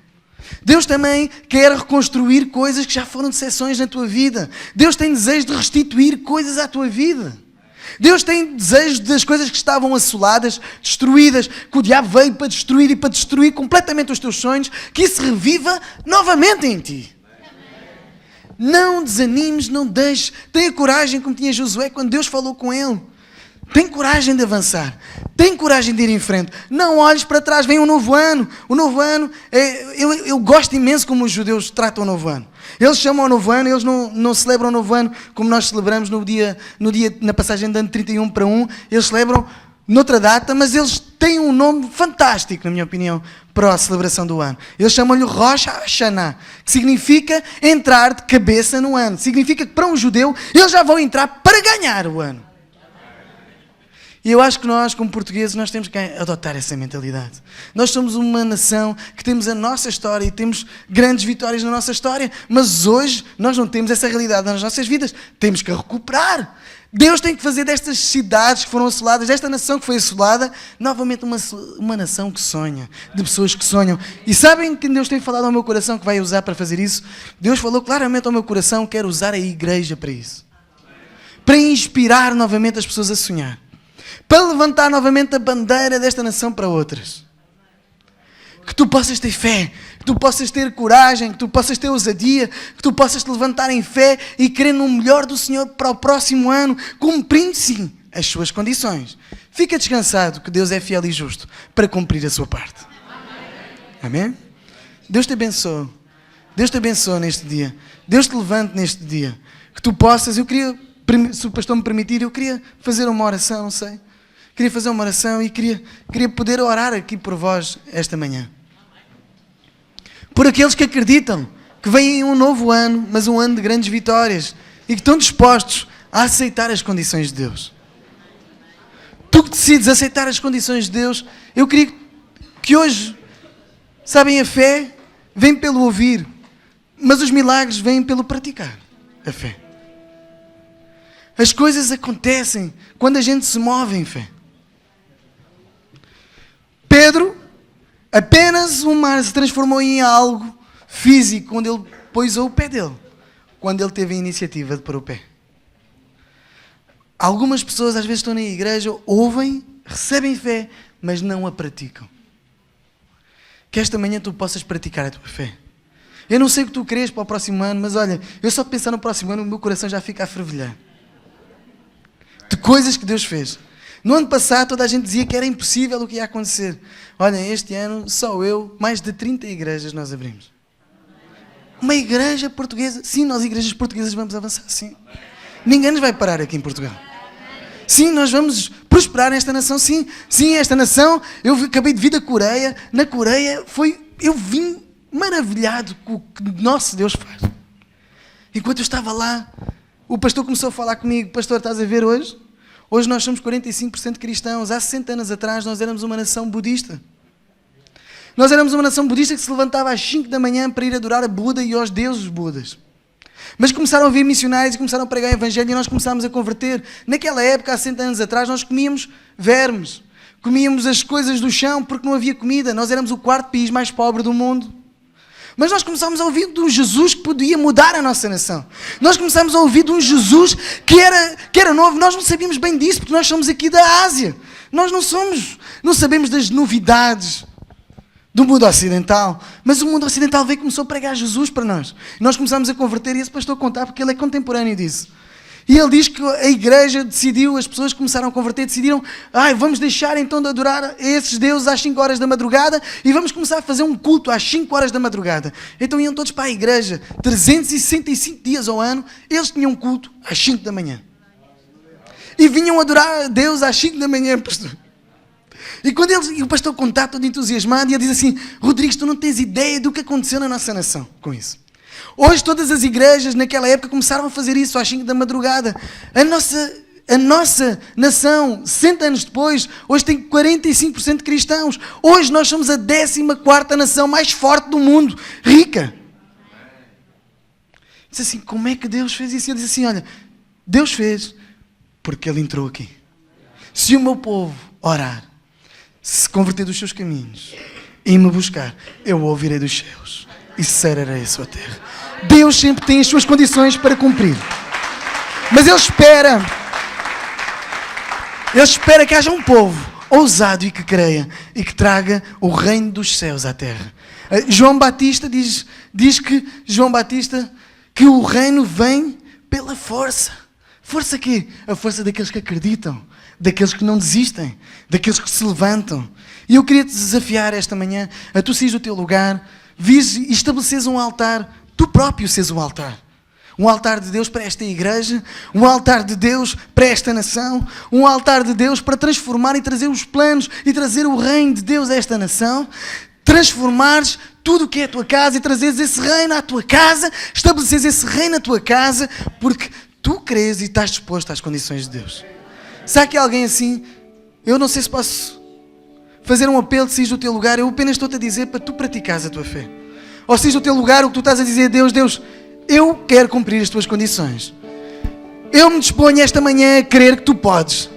Deus também quer reconstruir coisas que já foram decepções na tua vida. Deus tem desejo de restituir coisas à tua vida. Deus tem desejo das coisas que estavam assoladas, destruídas, que o diabo veio para destruir e para destruir completamente os teus sonhos, que isso reviva novamente em ti. Não desanimes, não deixes. Tenha coragem como tinha Josué quando Deus falou com ele. Tem coragem de avançar. Tem coragem de ir em frente. Não olhes para trás, vem um novo ano. O novo ano, eu gosto imenso como os judeus tratam o novo ano. Eles chamam o novo ano, eles não celebram o novo ano como nós celebramos na passagem de ano 31 para 1. Eles celebram noutra data, mas eles têm um nome fantástico, na minha opinião, para a celebração do ano. Eles chamam-lhe Rosh Hashanah, que significa entrar de cabeça no ano. Significa que para um judeu, eles já vão entrar para ganhar o ano. E eu acho que nós, como portugueses, nós temos que adotar essa mentalidade. Nós somos uma nação que temos a nossa história e temos grandes vitórias na nossa história, mas hoje nós não temos essa realidade nas nossas vidas. Temos que recuperar. Deus tem que fazer destas cidades que foram assoladas, desta nação que foi assolada, novamente uma nação que sonha, de pessoas que sonham. E sabem que Deus tem falado ao meu coração que vai usar para fazer isso? Deus falou claramente ao meu coração que quer usar a igreja para isso. Para inspirar novamente as pessoas a sonhar. Para levantar novamente a bandeira desta nação para outras. Que tu possas ter fé, que tu possas ter coragem, que tu possas ter ousadia, que tu possas te levantar em fé e crer no melhor do Senhor para o próximo ano, cumprindo sim as suas condições. Fica descansado que Deus é fiel e justo para cumprir a sua parte. Amém? Deus te abençoe. Deus te abençoe neste dia. Deus te levante neste dia. Que tu possas, eu queria, se o pastor me permitir, eu queria fazer uma oração, não sei. Queria fazer uma oração e queria poder orar aqui por vós esta manhã. Por aqueles que acreditam que vem um novo ano, mas um ano de grandes vitórias e que estão dispostos a aceitar as condições de Deus. Tu que decides aceitar as condições de Deus, eu queria que hoje, sabem, a fé vem pelo ouvir, mas os milagres vêm pelo praticar a fé. As coisas acontecem quando a gente se move em fé. Pedro, apenas o mar se transformou em algo físico quando ele pousou o pé dele, quando ele teve a iniciativa de pôr o pé. Algumas pessoas às vezes estão na igreja, ouvem, recebem fé, mas não a praticam. Que esta manhã tu possas praticar a tua fé. Eu não sei o que tu queres para o próximo ano, mas olha, eu só de pensar no próximo ano o meu coração já fica a fervilhar. De coisas que Deus fez. No ano passado toda a gente dizia que era impossível o que ia acontecer. Olha, este ano só eu, mais de 30 igrejas nós abrimos. Uma igreja portuguesa. Sim, nós igrejas portuguesas vamos avançar, sim. Ninguém nos vai parar aqui em Portugal. Sim, nós vamos prosperar nesta nação, sim. Sim, esta nação, eu acabei de vir da Coreia. Na Coreia eu vim maravilhado com o que nosso Deus faz. Enquanto eu estava lá, o pastor começou a falar comigo. Pastor, estás a ver hoje? Hoje nós somos 45% cristãos. Há 60 anos atrás nós éramos uma nação budista. Nós éramos uma nação budista que se levantava às 5 da manhã para ir adorar a Buda e aos deuses budas. Mas começaram a vir missionários e começaram a pregar o evangelho e nós começámos a converter. Naquela época, há 60 anos atrás, nós comíamos vermes. Comíamos as coisas do chão porque não havia comida. Nós éramos o 4º país mais pobre do mundo. Mas nós começámos a ouvir de um Jesus que podia mudar a nossa nação. Nós começámos a ouvir de um Jesus que era novo. Nós não sabíamos bem disso, porque nós somos aqui da Ásia. Nós não sabemos das novidades do mundo ocidental. Mas o mundo ocidental veio e começou a pregar Jesus para nós. Nós começámos a converter e esse pastor contar, porque ele é contemporâneo disso. E ele diz que a igreja decidiu, as pessoas começaram a converter, decidiram, vamos deixar então de adorar esses deuses às 5 horas da madrugada e vamos começar a fazer um culto às 5 horas da madrugada. Então iam todos para a igreja, 365 dias ao ano, eles tinham um culto às 5 da manhã. E vinham adorar a Deus às 5 da manhã, pastor. E quando o pastor conta todo entusiasmado, e ele diz assim, Rodrigues, tu não tens ideia do que aconteceu na nossa nação com isso. Hoje todas as igrejas naquela época começaram a fazer isso às 5 da madrugada. A nossa nação, 60 anos depois, hoje tem 45% de cristãos. Hoje nós somos a 14ª nação mais forte do mundo, rica. Diz assim, como é que Deus fez isso? E eu disse assim, olha, Deus fez porque Ele entrou aqui. Se o meu povo orar, se converter dos seus caminhos e me buscar, eu o ouvirei dos céus e sararei a sua terra. Deus sempre tem as suas condições para cumprir. Mas Ele espera que haja um povo ousado e que creia e que traga o reino dos céus à terra. João Batista diz que o reino vem pela força. Força quê? A força daqueles que acreditam, daqueles que não desistem, daqueles que se levantam. E eu queria te desafiar esta manhã a tu saís do teu lugar, vires e estabeleceres um altar, tu próprio seres um altar. Um altar de Deus para esta igreja, um altar de Deus para esta nação, um altar de Deus para transformar e trazer os planos e trazer o reino de Deus a esta nação, transformares tudo o que é a tua casa e trazeres esse reino à tua casa, estabeleceres esse reino na tua casa, porque tu crês e estás disposto às condições de Deus. Será que há alguém assim? Eu não sei se posso fazer um apelo de sair do teu lugar, eu apenas estou-te a dizer para tu praticares a tua fé. Ou sair do teu lugar, o que tu estás a dizer, Deus, eu quero cumprir as tuas condições. Eu me disponho esta manhã a crer que tu podes.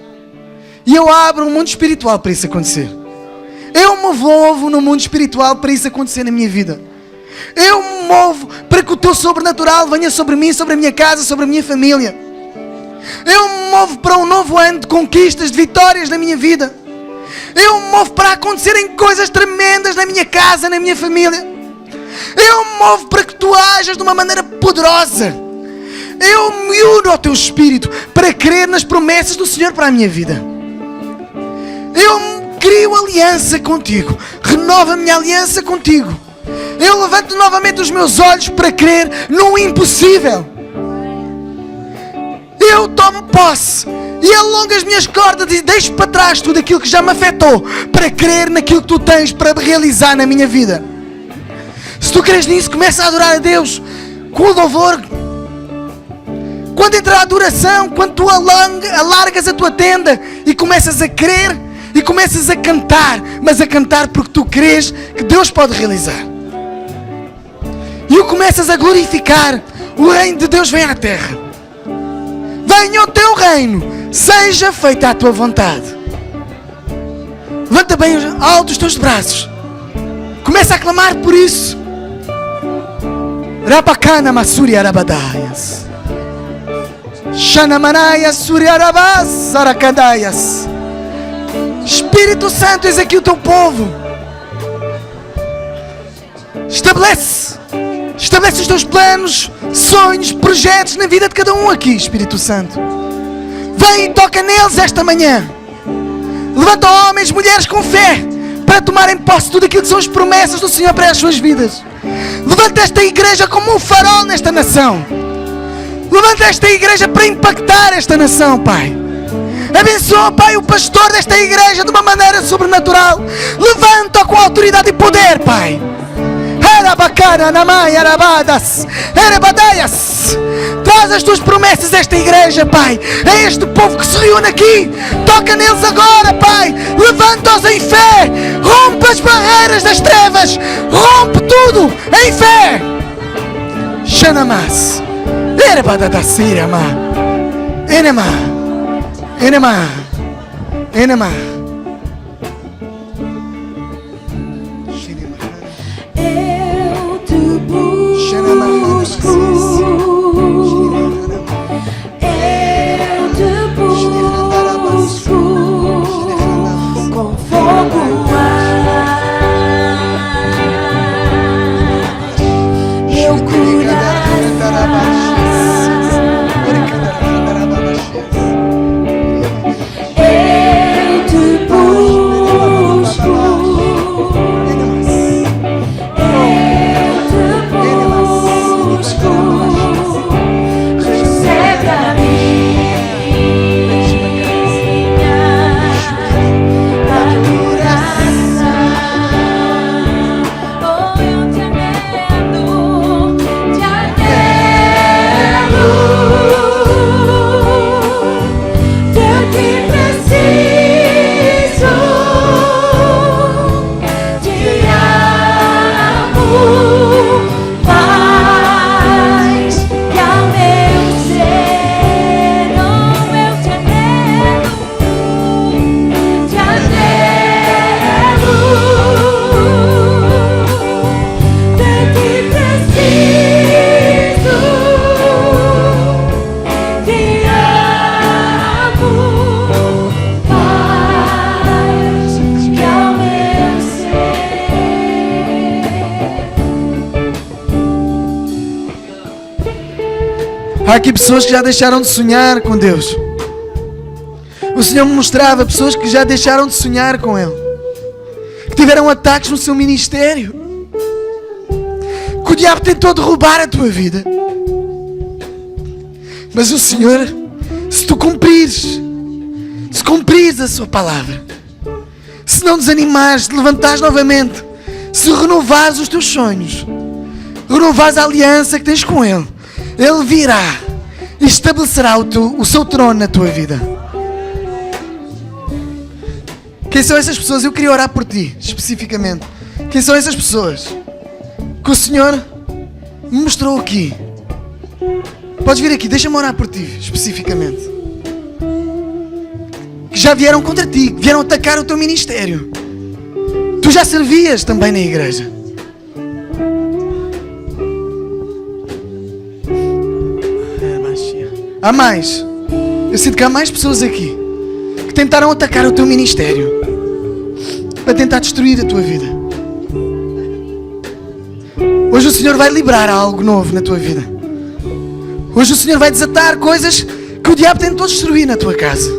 E eu abro um mundo espiritual para isso acontecer. Eu me movo no mundo espiritual para isso acontecer na minha vida. Eu me movo para que o teu sobrenatural venha sobre mim, sobre a minha casa, sobre a minha família. Eu me movo para um novo ano de conquistas, de vitórias na minha vida. Eu me movo para acontecerem coisas tremendas na minha casa, na minha família. Eu me movo para que tu ajas de uma maneira poderosa. Eu me uno ao teu espírito para crer nas promessas do Senhor para a minha vida. Eu crio aliança contigo. Renovo a minha aliança contigo. Eu levanto novamente os meus olhos para crer no impossível. Eu tomo posse e alongo as minhas cordas e deixo para trás tudo aquilo que já me afetou para crer naquilo que tu tens para realizar na minha vida. Se tu creres nisso, começa a adorar a Deus com o louvor. Quando entra a adoração, quando tu alargas a tua tenda e começas a crer e começas a cantar, mas a cantar porque tu crês que Deus pode realizar. E começas a glorificar, o reino de Deus vem à terra. Venha o teu reino, seja feita a tua vontade. Levanta bem alto os teus braços. Começa a clamar por isso. Rabakana Masuri Arabadayas. Shanamanaya Suri Arabas Sarakadayas. Espírito Santo, eis aqui o teu povo. Estabelece os teus planos, sonhos, projetos na vida de cada um aqui, Espírito Santo. Vem e toca neles esta manhã. Levanta homens, mulheres com fé para tomarem posse de tudo aquilo que são as promessas do Senhor para as suas vidas. Levanta esta igreja como um farol nesta nação. Levanta esta igreja para impactar esta nação, Pai. Abençoa, Pai, o pastor desta igreja de uma maneira sobrenatural. Levanta com autoridade e poder, Pai. Traz as tuas promessas a esta igreja, Pai. A este povo que se reúne aqui. Toca neles agora, Pai. Levanta-os em fé. Rompe as barreiras das trevas. Rompe tudo em fé. Xanamas. Erebadadasirama. Enema. Enema. Enema. Eu te busco, com fogo meu coração. Eu te aqui pessoas que já deixaram de sonhar com Deus. O Senhor me mostrava pessoas que já deixaram de sonhar com Ele, que tiveram ataques no seu ministério, que o diabo tentou derrubar a tua vida. Mas o Senhor, se tu cumprires a sua palavra, se não desanimares, se levantares novamente, se renovares os teus sonhos, renovares a aliança que tens com Ele, Ele virá e estabelecerá o seu trono na tua vida. Quem são essas pessoas? Eu queria orar por ti, especificamente. Quem são essas pessoas que o Senhor me mostrou aqui? Podes vir aqui, deixa-me orar por ti, especificamente. Que já vieram contra ti, que vieram atacar o teu ministério. Tu já servias também na igreja. Há mais. Eu sinto que há mais pessoas aqui que tentaram atacar o teu ministério para tentar destruir a tua vida. Hoje o Senhor vai liberar algo novo na tua vida. Hoje o Senhor vai desatar coisas que o diabo tentou destruir na tua casa.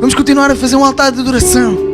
Vamos continuar a fazer um altar de adoração.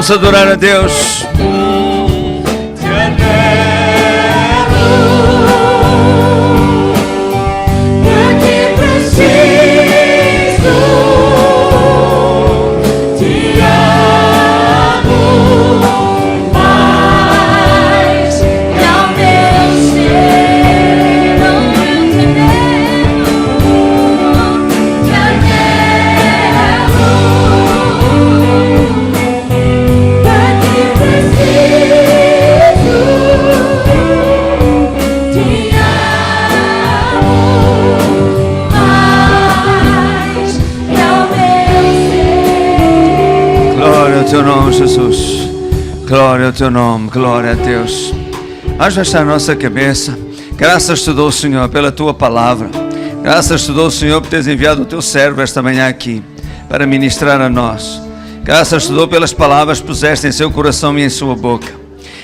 Vamos adorar a Deus. Teu nome, Jesus. Glória ao teu nome, glória a Deus. Vamos baixar a nossa cabeça. Graças te dou, Senhor, pela tua palavra. Graças te dou, Senhor, por teres enviado o teu servo esta manhã aqui para ministrar a nós. Graças te dou pelas palavras que puseste em seu coração e em sua boca.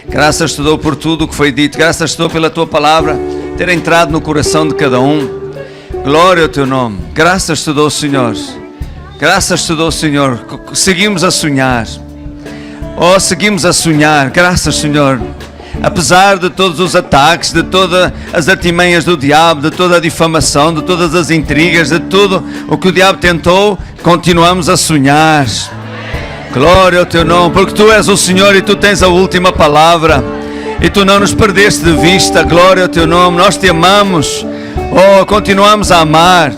Graças te dou por tudo o que foi dito. Graças te dou pela tua palavra ter entrado no coração de cada um. Glória ao teu nome. Graças te dou, Senhor. Graças te dou, Senhor. Seguimos a sonhar. Oh, seguimos a sonhar. Graças, Senhor. Apesar de todos os ataques, de todas as artimanhas do diabo, de toda a difamação, de todas as intrigas, de tudo o que o diabo tentou, continuamos a sonhar. Glória ao teu nome, porque tu és o Senhor e tu tens a última palavra. E tu não nos perdeste de vista. Glória ao teu nome. Nós te amamos. Oh, continuamos a amar.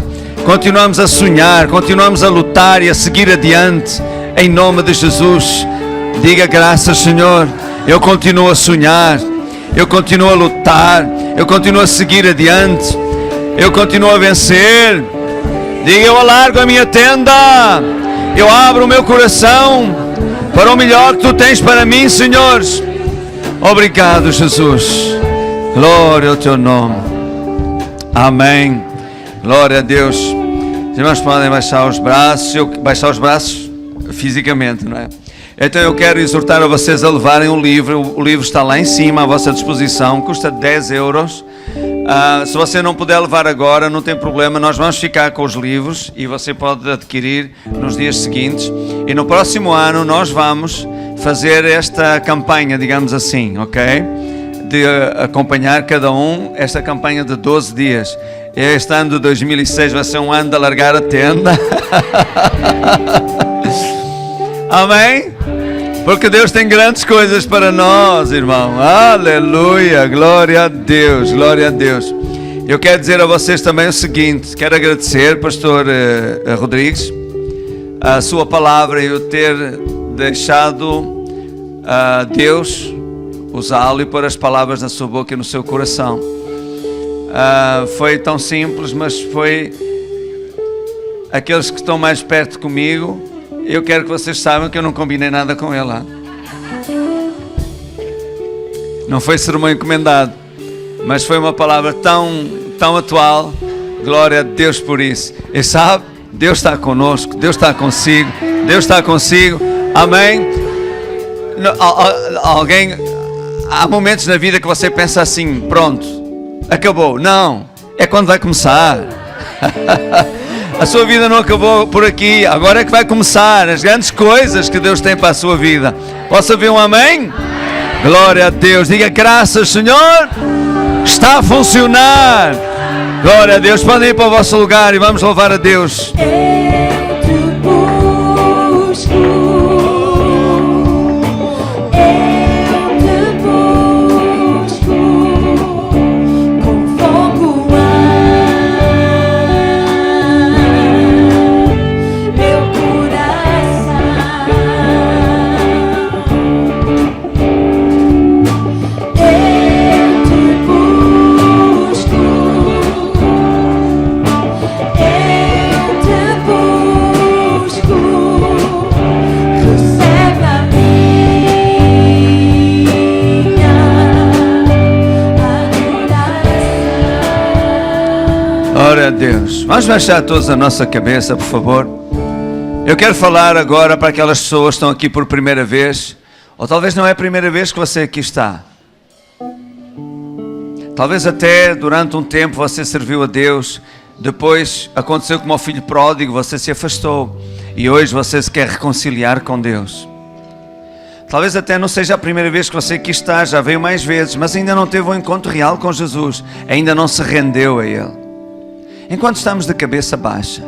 Continuamos a sonhar, continuamos a lutar e a seguir adiante, em nome de Jesus. Diga graças, Senhor. Eu continuo a sonhar, eu continuo a lutar, eu continuo a seguir adiante, eu continuo a vencer. Diga: eu alargo a minha tenda, eu abro o meu coração para o melhor que tu tens para mim, Senhor. Obrigado, Jesus. Glória ao teu nome. Amém. Glória a Deus. Os irmãos podem baixar os braços fisicamente, não é? Então eu quero exortar a vocês a levarem um livro. O livro está lá em cima à vossa disposição, custa 10 euros. Se você não puder levar agora, não tem problema, nós vamos ficar com os livros e você pode adquirir nos dias seguintes. E no próximo ano nós vamos fazer esta campanha, digamos assim, ok? De acompanhar cada um, esta campanha de 12 dias. Este ano de 2006 vai ser um ano de alargar a tenda. Amém? Porque Deus tem grandes coisas para nós, irmão. Aleluia, glória a Deus, glória a Deus. Eu quero dizer a vocês também o seguinte, quero agradecer, pastor Rodrigues, a sua palavra e o ter deixado Deus usá-lo e pôr as palavras na sua boca e no seu coração. Foi tão simples, mas foi aqueles que estão mais perto comigo. Eu quero que vocês saibam que eu não combinei nada com ele. Não foi sermão encomendado, mas foi uma palavra tão atual. Glória a Deus por isso. E sabe, Deus está conosco, Deus está consigo, Deus está consigo. Amém. Há momentos na vida que você pensa assim, pronto, acabou. Não, é quando vai começar. A sua vida não acabou por aqui, agora é que vai começar as grandes coisas que Deus tem para a sua vida. Posso ouvir um amém? Glória a Deus, diga graças, Senhor, está a funcionar. Glória a Deus, podem ir para o vosso lugar e vamos louvar a Deus. Glória a Deus. Vamos baixar todos a nossa cabeça, por favor. Eu quero falar agora para aquelas pessoas que estão aqui por primeira vez, ou talvez não é a primeira vez que você aqui está. Talvez até durante um tempo você serviu a Deus, depois aconteceu como ao filho pródigo, você se afastou e hoje você se quer reconciliar com Deus. Talvez até não seja a primeira vez que você aqui está, já veio mais vezes, mas ainda não teve um encontro real com Jesus, ainda não se rendeu a Ele. Enquanto estamos de cabeça baixa,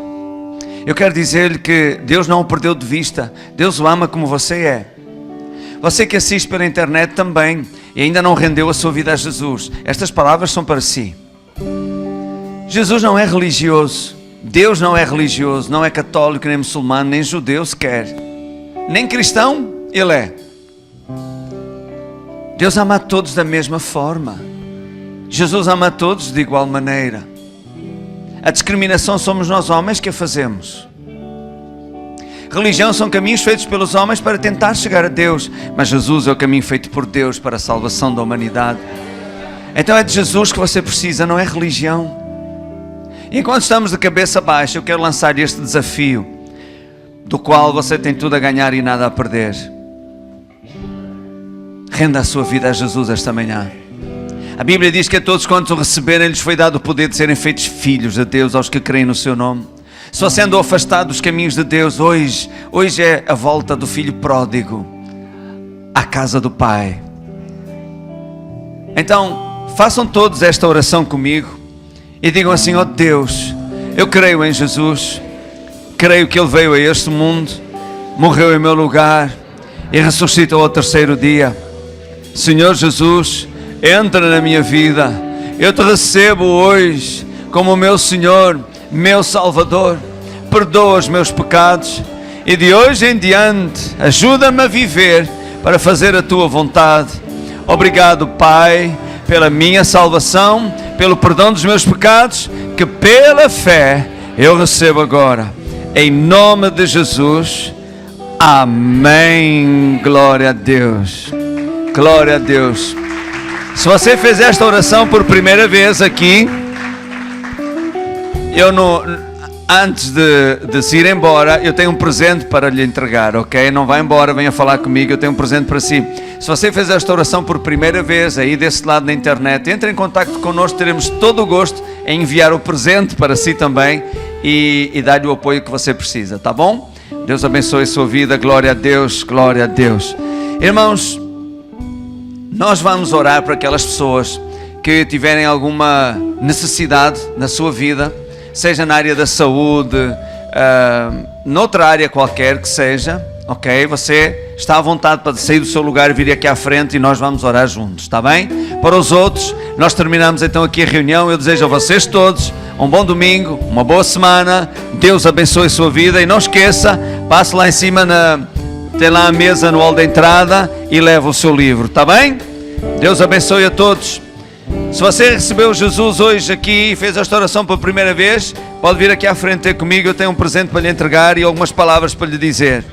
eu quero dizer-lhe que Deus não o perdeu de vista. Deus o ama como você é. Você que assiste pela internet também e ainda não rendeu a sua vida a Jesus, estas palavras são para si. Jesus não é religioso, Deus não é religioso, não é católico, nem muçulmano, nem judeu sequer, nem cristão Ele é. Deus ama a todos da mesma forma. Jesus ama a todos de igual maneira. A discriminação somos nós homens que a fazemos. Religião são caminhos feitos pelos homens para tentar chegar a Deus, mas Jesus é o caminho feito por Deus para a salvação da humanidade. Então é de Jesus que você precisa, não é religião. E enquanto estamos de cabeça baixa, eu quero lançar este desafio, do qual você tem tudo a ganhar e nada a perder. Renda a sua vida a Jesus esta manhã. A Bíblia diz que a todos quantos o receberem, lhes foi dado o poder de serem feitos filhos de Deus, aos que creem no seu nome. Se você andou afastado dos caminhos de Deus, hoje é a volta do filho pródigo à casa do Pai. Então, façam todos esta oração comigo e digam assim: ó Deus, eu creio em Jesus, creio que Ele veio a este mundo, morreu em meu lugar e ressuscitou ao terceiro dia. Senhor Jesus, entra na minha vida, eu te recebo hoje como meu Senhor, meu Salvador. Perdoa os meus pecados e de hoje em diante ajuda-me a viver para fazer a tua vontade. Obrigado, Pai, pela minha salvação, pelo perdão dos meus pecados, que pela fé eu recebo agora. Em nome de Jesus, amém. Glória a Deus. Glória a Deus. Se você fez esta oração por primeira vez aqui, antes de se ir embora, eu tenho um presente para lhe entregar, ok? Não vá embora, venha falar comigo, eu tenho um presente para si. Se você fez esta oração por primeira vez aí desse lado na internet, entre em contato connosco, teremos todo o gosto em enviar o presente para si também e dar-lhe o apoio que você precisa, tá bom? Deus abençoe a sua vida, glória a Deus, glória a Deus. Irmãos, nós vamos orar para aquelas pessoas que tiverem alguma necessidade na sua vida, seja na área da saúde, noutra área qualquer que seja, ok? Você está à vontade para sair do seu lugar e vir aqui à frente e nós vamos orar juntos, está bem? Para os outros, nós terminamos então aqui a reunião. Eu desejo a vocês todos um bom domingo, uma boa semana. Deus abençoe a sua vida e não esqueça, passe lá em cima, tem lá a mesa no hall da entrada e leva o seu livro, está bem? Deus abençoe a todos. Se você recebeu Jesus hoje aqui e fez esta oração pela primeira vez, pode vir aqui à frente ter comigo, eu tenho um presente para lhe entregar e algumas palavras para lhe dizer.